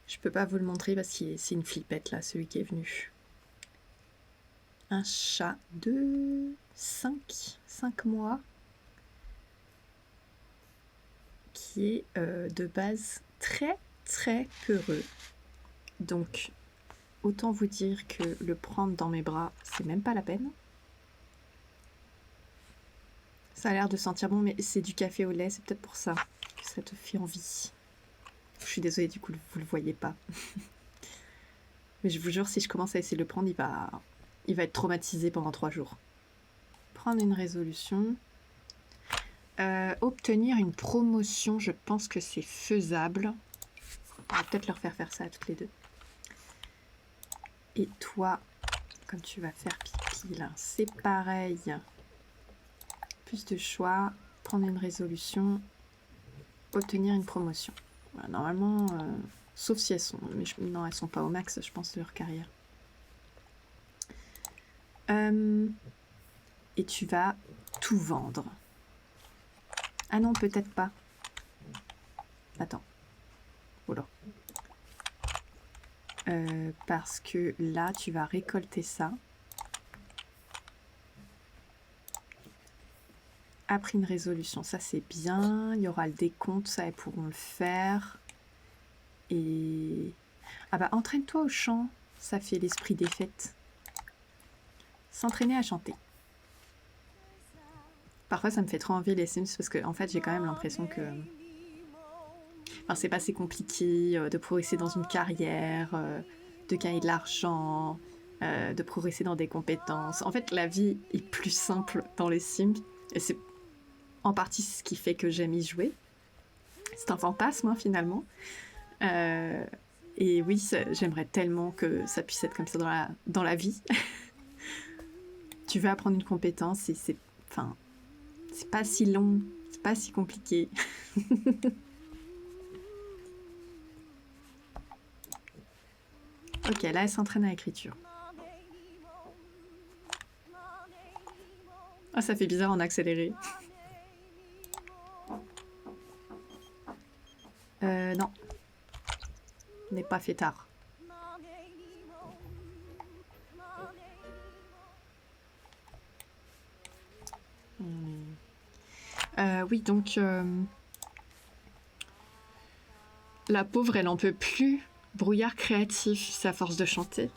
Je peux pas vous le montrer parce que c'est une flippette là, celui qui est venu. Un chat de 5 mois qui est de base très très peureux. Donc autant vous dire que le prendre dans mes bras, c'est même pas la peine. Ça a l'air de sentir bon, mais c'est du café au lait, c'est peut-être pour ça que ça te fait envie. Je suis désolée, du coup, vous le voyez pas. Mais je vous jure, si je commence à essayer de le prendre, il va être traumatisé pendant 3 jours. Prendre une résolution. Obtenir une promotion, je pense que c'est faisable. On va peut-être leur faire ça à toutes les deux. Et toi, comme tu vas faire pipi là, c'est pareil. Plus de choix, prendre une résolution, obtenir une promotion. Voilà, normalement, sauf si elles sont... Mais non, elles sont pas au max, je pense, de leur carrière. Et tu vas tout vendre. Ah non, peut-être pas. Attends. Voilà. Parce que là, tu vas récolter ça. a pris une résolution, ça c'est bien. Il y aura le décompte, ça elles pourront le faire. Et... Ah bah entraîne-toi au chant, ça fait l'esprit des fêtes. S'entraîner à chanter. Parfois ça me fait trop envie les Sims parce que en fait j'ai quand même l'impression que... Enfin, c'est pas si compliqué de progresser dans une carrière, de gagner de l'argent, de progresser dans des compétences. En fait la vie est plus simple dans les Sims et c'est en partie ce qui fait que j'aime y jouer. C'est un fantasme hein, finalement. Et oui, j'aimerais tellement que ça puisse être comme ça dans la vie. Tu veux apprendre une compétence et c'est pas si long, c'est pas si compliqué. Ok, là elle s'entraîne à l'écriture. Ah, ça fait bizarre en accéléré. Non. On n'est pas fait tard. Oui, donc... la pauvre, elle en peut plus. Brouillard créatif, c'est à force de chanter.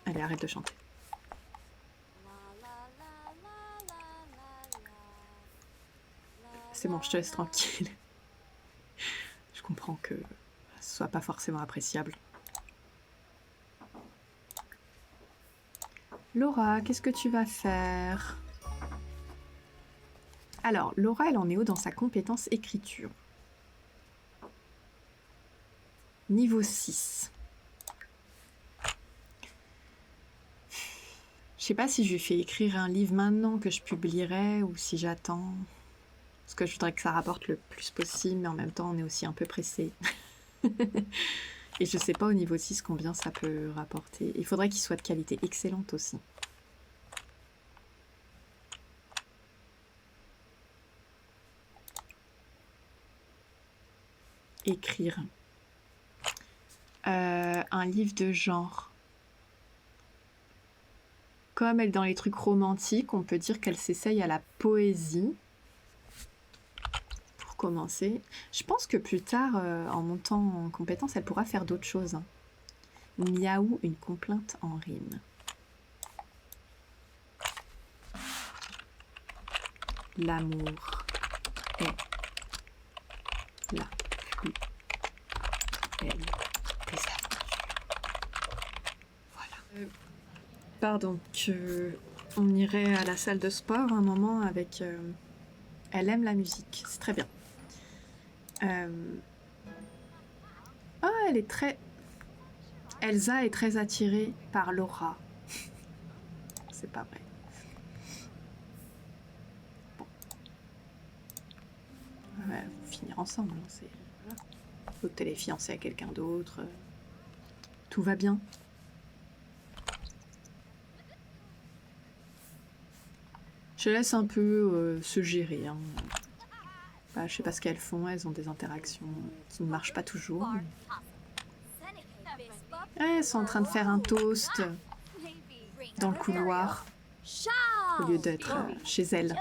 Allez, arrête de chanter. C'est bon, je te laisse tranquille. Je comprends que ce soit pas forcément appréciable. Laura, qu'est-ce que tu vas faire? Alors, Laura, elle en est où dans sa compétence écriture? Niveau 6. Je sais pas si je lui fais écrire un livre maintenant que je publierai ou si j'attends. Parce que je voudrais que ça rapporte le plus possible, mais en même temps, on est aussi un peu pressé. Et je sais pas au niveau 6 combien ça peut rapporter. Il faudrait qu'il soit de qualité excellente aussi. Écrire. Un livre de genre. Comme elle est dans les trucs romantiques, on peut dire qu'elle s'essaye à la poésie. Pour commencer. Je pense que plus tard, en montant en compétence, elle pourra faire d'autres choses. Hein. Miaou, une complainte en rime. L'amour est la plus belle des aventures. Voilà. Pardon, on irait à la salle de sport un moment avec... Elle aime la musique, c'est très bien. Oh, elle est très... Elsa est très attirée par Laura. C'est pas vrai. Bon. Ouais, finir ensemble. Hein, c'est... Voilà. L'autre, elle est fiancée à quelqu'un d'autre. Tout va bien. Je laisse un peu se gérer. Hein. Bah, je sais pas ce qu'elles font. Elles ont des interactions qui ne marchent pas toujours. Elles sont en train de faire un toast dans le couloir au lieu d'être chez elle.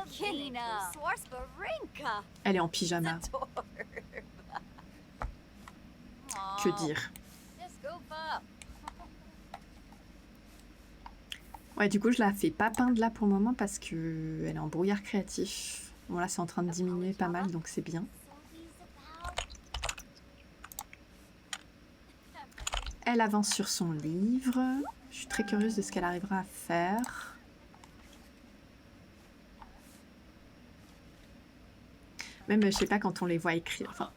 Elle est en pyjama. Que dire? Ouais, du coup, je la fais pas peindre là pour le moment parce que elle est en brouillard créatif. Bon, là, c'est en train de diminuer pas mal, donc c'est bien. Elle avance sur son livre. Je suis très curieuse de ce qu'elle arrivera à faire. Même, je sais pas, quand on les voit écrire, enfin,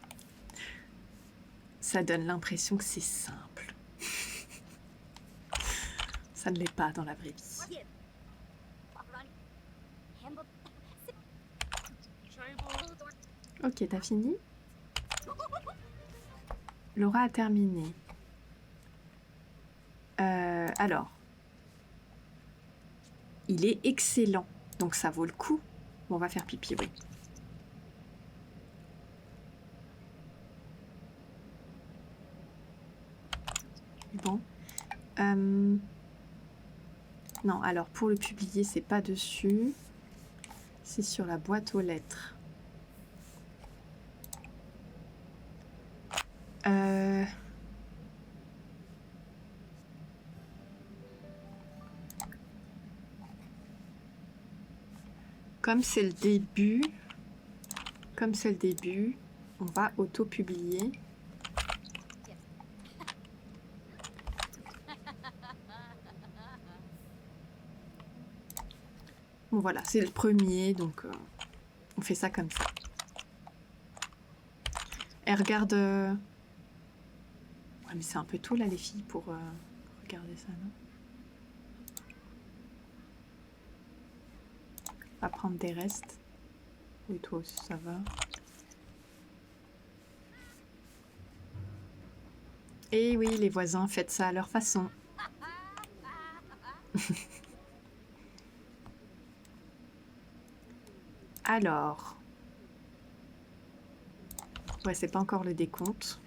ça donne l'impression que c'est simple. Ça ne l'est pas dans la vraie vie. Ok, t'as fini? Laura a terminé. Alors, il est excellent, donc ça vaut le coup. Bon, on va faire pipi, oui. Bon. Non, alors pour le publier, c'est pas dessus. C'est sur la boîte aux lettres. Comme c'est le début, on va auto-publier. Bon voilà, c'est le premier, donc on fait ça comme ça. Elle regarde... Ouais, mais c'est un peu tôt là les filles pour regarder ça, non? On va prendre des restes. Oui, toi aussi ça va. Et oui, les voisins, faites ça à leur façon. Alors... Ouais, c'est pas encore le décompte.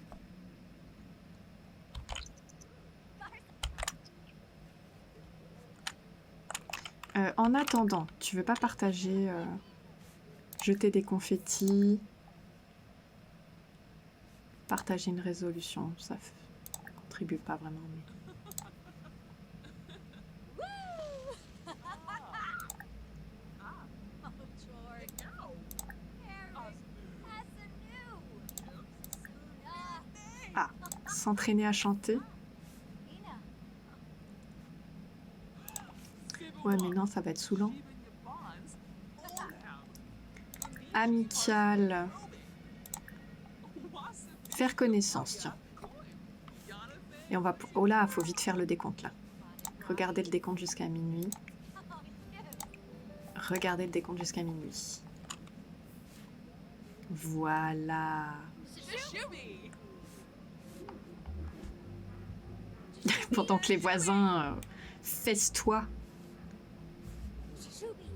En attendant, tu veux pas partager... jeter des confettis... Partager une résolution, ça contribue pas vraiment. Mais... Ah, s'entraîner à chanter. Ouais, mais non, ça va être saoulant. Amical. Faire connaissance, tiens. Et on va... Oh là, faut vite faire le décompte, là. Regardez le décompte jusqu'à minuit. Regardez le décompte jusqu'à minuit. Voilà. Pendant que les voisins festoient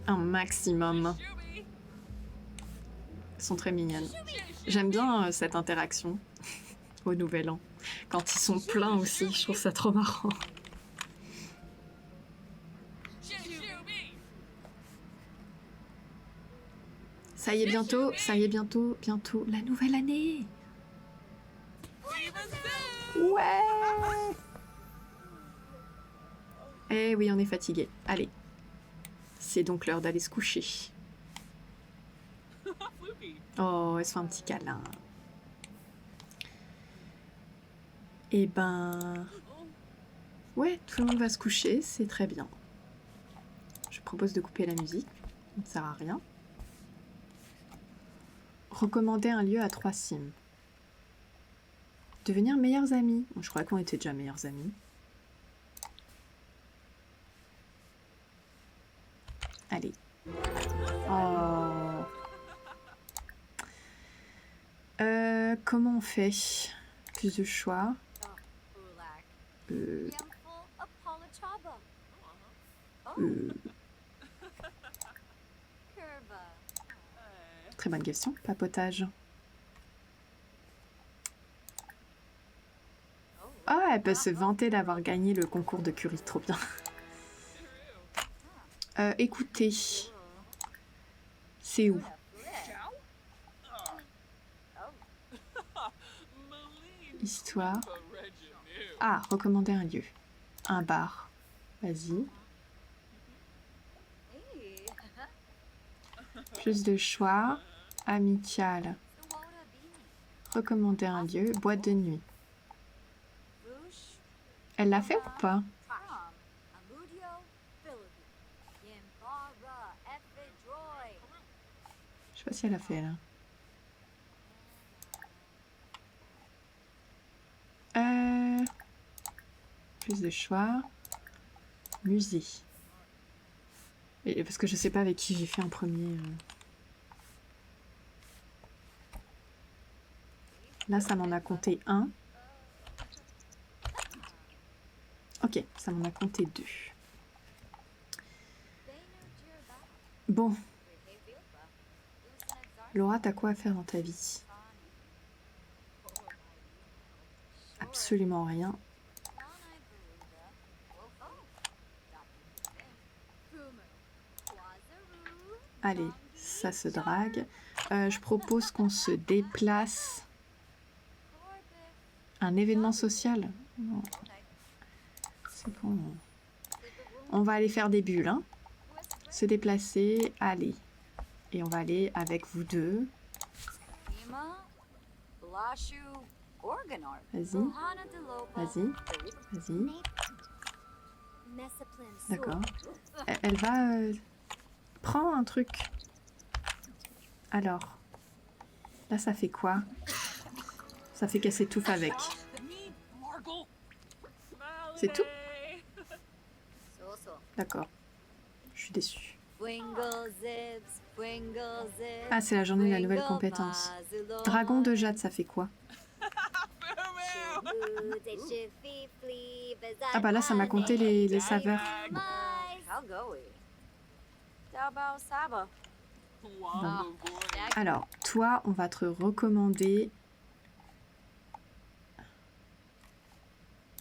un maximum. Elles sont très mignonnes. J'aime bien cette interaction au Nouvel An. Quand ils sont pleins aussi, je trouve ça trop marrant. Ça y est bientôt, bientôt la nouvelle année. Ouais. Eh oui, on est fatigué. Allez. C'est donc l'heure d'aller se coucher. Oh, elle se fait un petit câlin. Eh ben... Ouais, tout le monde va se coucher, c'est très bien. Je propose de couper la musique, ça ne sert à rien. Recommander un lieu à 3 sims. Devenir meilleurs amis. Je crois qu'on était déjà meilleurs amis. Allez. Oh. Comment on fait? Plus de choix. Très bonne question. Papotage. Ah, elle peut se vanter d'avoir gagné le concours de curry. Trop bien. Écoutez. C'est où? Histoire. Ah, recommander un lieu. Un bar. Vas-y. Plus de choix. Amical. Recommander un lieu. Boîte de nuit. Elle l'a fait ou pas? Je sais pas si elle a fait là. Plus de choix. Musée. Et parce que je sais pas avec qui j'ai fait en premier. Là, ça m'en a compté 1. Ok, ça m'en a compté 2. Bon. Laura, t'as quoi à faire dans ta vie? Absolument rien. Allez, ça se drague. Je propose qu'on se déplace. Un événement social? Non. C'est bon. On va aller faire des bulles, hein. Se déplacer, allez. Et on va aller avec vous deux. Vas-y. Vas-y. Vas-y. D'accord. Elle va... Prends un truc. Alors. Là, ça fait quoi? Ça fait qu'elle s'étouffe avec. C'est tout? D'accord. Je suis déçue. Ah, c'est la journée de la nouvelle compétence. Dragon de jade, ça fait quoi? Ah bah là, ça m'a compté les saveurs. Bon. Alors, toi, on va te recommander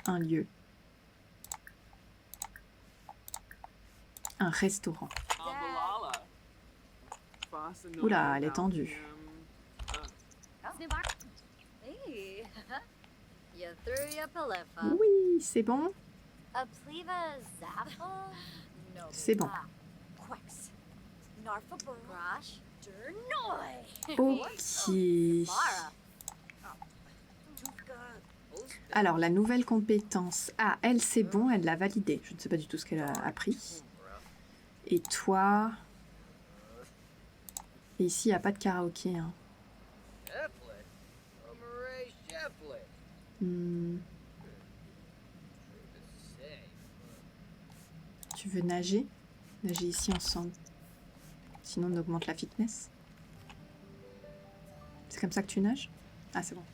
un lieu. Un restaurant. Oula, elle est tendue. Oui, c'est bon. C'est bon. Ok. Alors, la nouvelle compétence. Ah, elle, c'est bon, elle l'a validée. Je ne sais pas du tout ce qu'elle a appris. Et toi... Et ici, il n'y a pas de karaoké. Hein. Tu veux nager? Nager ici ensemble. Sinon, on augmente la fitness. C'est comme ça que tu nages? Ah, c'est bon.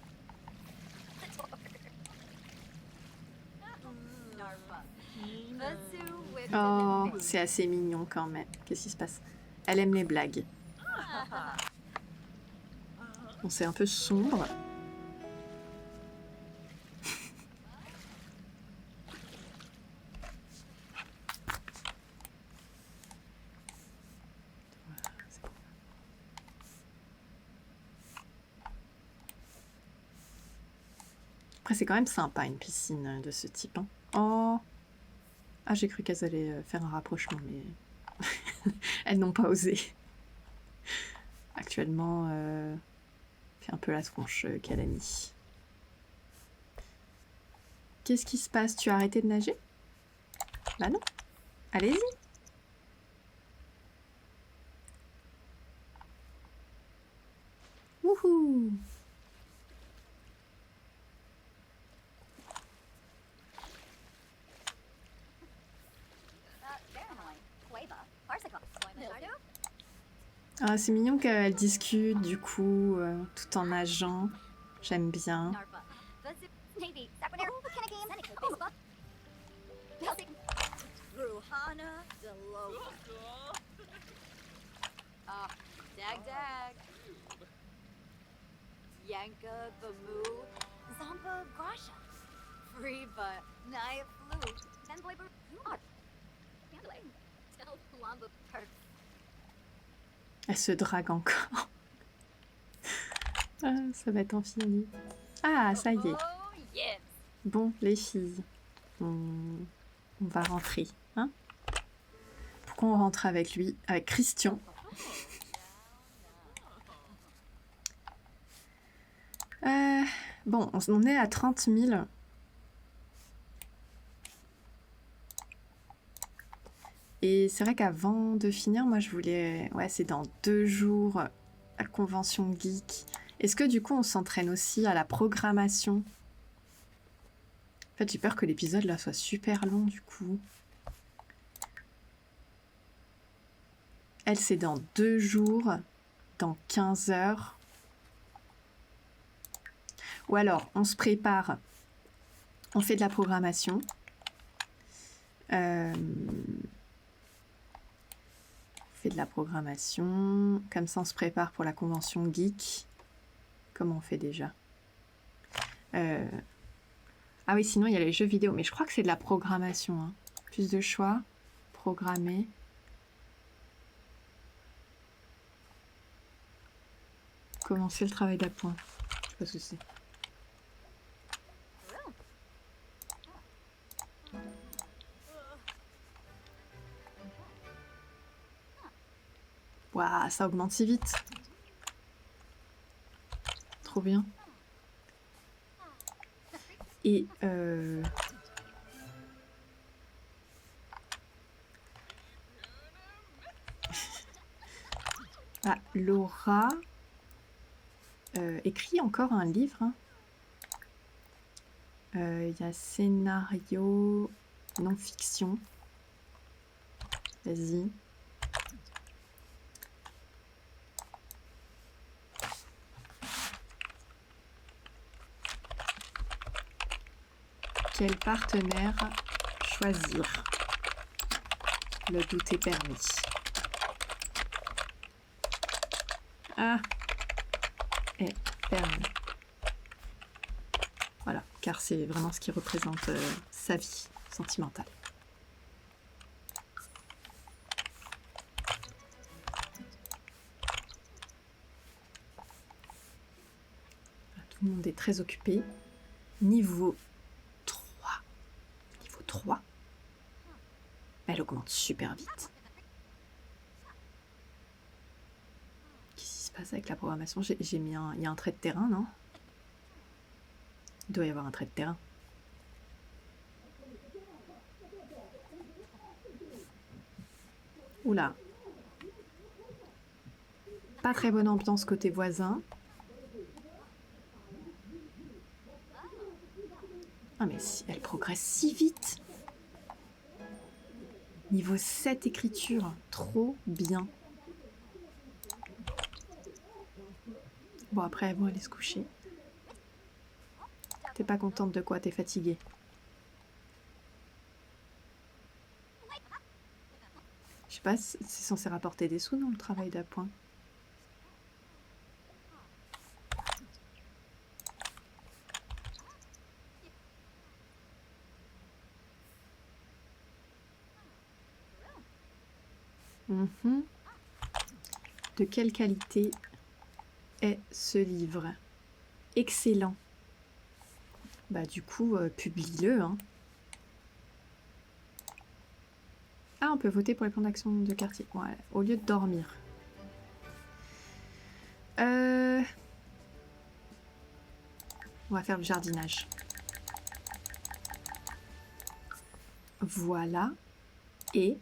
Oh, c'est assez mignon quand même. Qu'est-ce qui se passe? Elle aime les blagues. Bon, c'est un peu sombre. Après, c'est quand même sympa une piscine de ce type. Hein. Oh! Ah, j'ai cru qu'elles allaient faire un rapprochement, mais elles n'ont pas osé. Actuellement, fait un peu la tronche qu'elle a mis. Qu'est-ce qui se passe? Tu as arrêté de nager? Bah non. Allez-y. Wouhou! Ah, c'est mignon qu'elles discutent du coup, tout en nageant. J'aime bien. Elle se drague encore. Ah, ça va être infini. Ah, ça y est. Bon, les filles, on va rentrer. Hein? Pourquoi on rentre avec lui? Avec Christian. Bon, on est à 30 000. Et c'est vrai qu'avant de finir, moi je voulais... Ouais, c'est dans 2 jours, la convention geek. Est-ce que du coup on s'entraîne aussi à la programmation? En fait, j'ai peur que l'épisode là soit super long du coup. Elle, c'est dans 2 jours, dans 15 heures. Ou alors, on se prépare, on fait de la programmation. On fait de la programmation. Comme ça, on se prépare pour la convention geek. Comment on fait déjà? Ah oui, sinon, il y a les jeux vidéo. Mais je crois que c'est de la programmation. Hein. Plus de choix. Programmer. commencer le travail d'appoint. Je sais pas ce que c'est. Waouh, ça augmente si vite. Trop bien. Et ah, Laura écrit encore un livre. Hein. Il y a scénario, non-fiction. Vas-y. Quel partenaire choisir? Le doute est permis. Ah, est permis. Voilà, car c'est vraiment ce qui représente sa vie sentimentale. Tout le monde est très occupé. Niveau 3. Niveau 3. Elle augmente super vite. Qu'est-ce qui se passe avec la programmation? J'ai mis un... Il y a un trait de terrain, non? Il doit y avoir un trait de terrain. Oula. Pas très bonne ambiance côté voisin. Ah mais si, elle progresse si vite. Niveau 7 écriture, trop bien. Bon après elles vont aller se coucher. T'es pas contente de quoi? T'es fatiguée? Je sais pas, c'est censé rapporter des sous, non, le travail d'appoint? De quelle qualité est ce livre? Excellent. Bah du coup, publie-le. Hein. Ah, on peut voter pour les plans d'action de quartier. Ouais, au lieu de dormir. On va faire le jardinage. Voilà. Et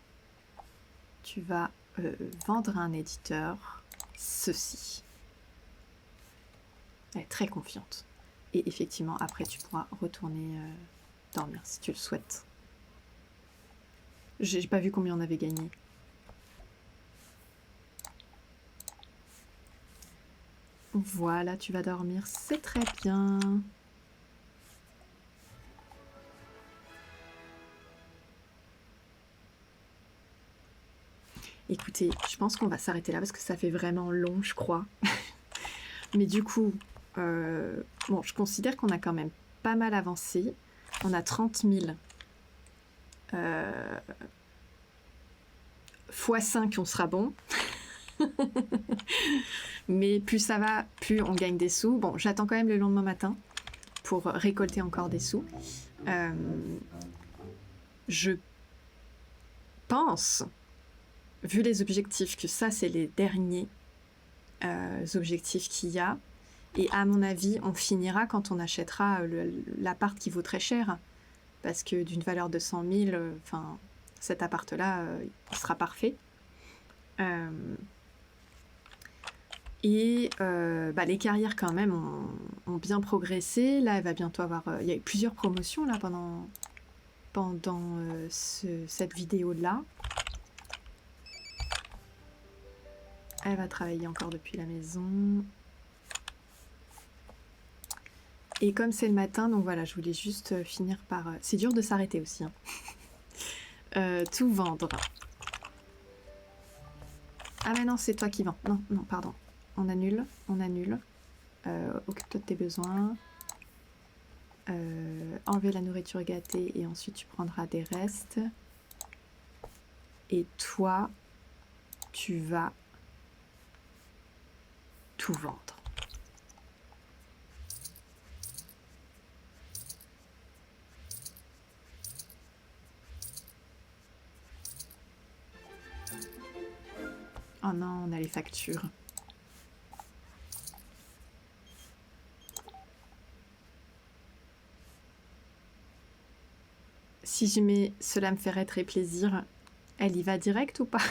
tu vas vendre à un éditeur ceci. Elle est très confiante. Et effectivement, après, tu pourras retourner dormir si tu le souhaites. J'ai pas vu combien on avait gagné. Voilà, tu vas dormir, c'est très bien. Écoutez, je pense qu'on va s'arrêter là parce que ça fait vraiment long, je crois. Mais du coup, bon, je considère qu'on a quand même pas mal avancé. On a 30 000. Fois 5, on sera bon. Mais plus ça va, plus on gagne des sous. Bon, j'attends quand même le lendemain matin pour récolter encore des sous. Je pense, vu les objectifs, que ça, c'est les derniers objectifs qu'il y a. Et à mon avis, on finira quand on achètera l'appart qui vaut très cher. Parce que d'une valeur de 100 000, cet appart-là, il sera parfait. Et les carrières, quand même, ont bien progressé. Là, elle va bientôt avoir... il y a eu plusieurs promotions là, pendant cette vidéo-là. Elle va travailler encore depuis la maison. Et comme c'est le matin, donc voilà, je voulais juste finir par... C'est dur de s'arrêter aussi. Hein. Tout vendre. Ah mais non, c'est toi qui vends. Non, non, pardon. On annule, on annule. Occupe-toi de tes besoins. Enlever la nourriture gâtée et ensuite tu prendras des restes. Et toi, tu vas tout vendre. Oh non, on a les factures. Si je mets « Cela me ferait très plaisir », elle y va direct ou pas?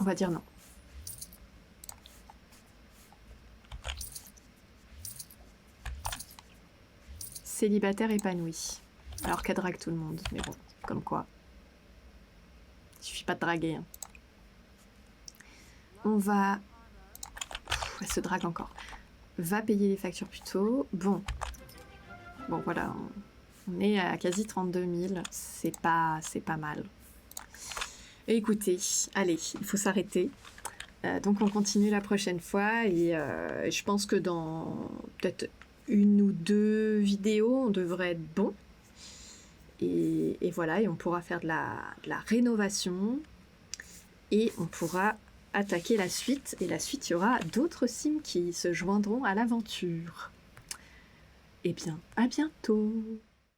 On va dire non. Célibataire épanoui. Alors qu'elle drague tout le monde, mais bon, comme quoi. Il suffit pas de draguer. Hein. On va... elle se drague encore. Va payer les factures plus tôt. Bon, voilà, on est à quasi 32 000. C'est pas mal. Et écoutez, allez, il faut s'arrêter. Donc on continue la prochaine fois et je pense que dans peut-être 1 ou 2 vidéos, on devrait être bon. Et voilà, et on pourra faire de la rénovation et on pourra attaquer la suite. Et la suite, il y aura d'autres sims qui se joindront à l'aventure. Eh bien, à bientôt!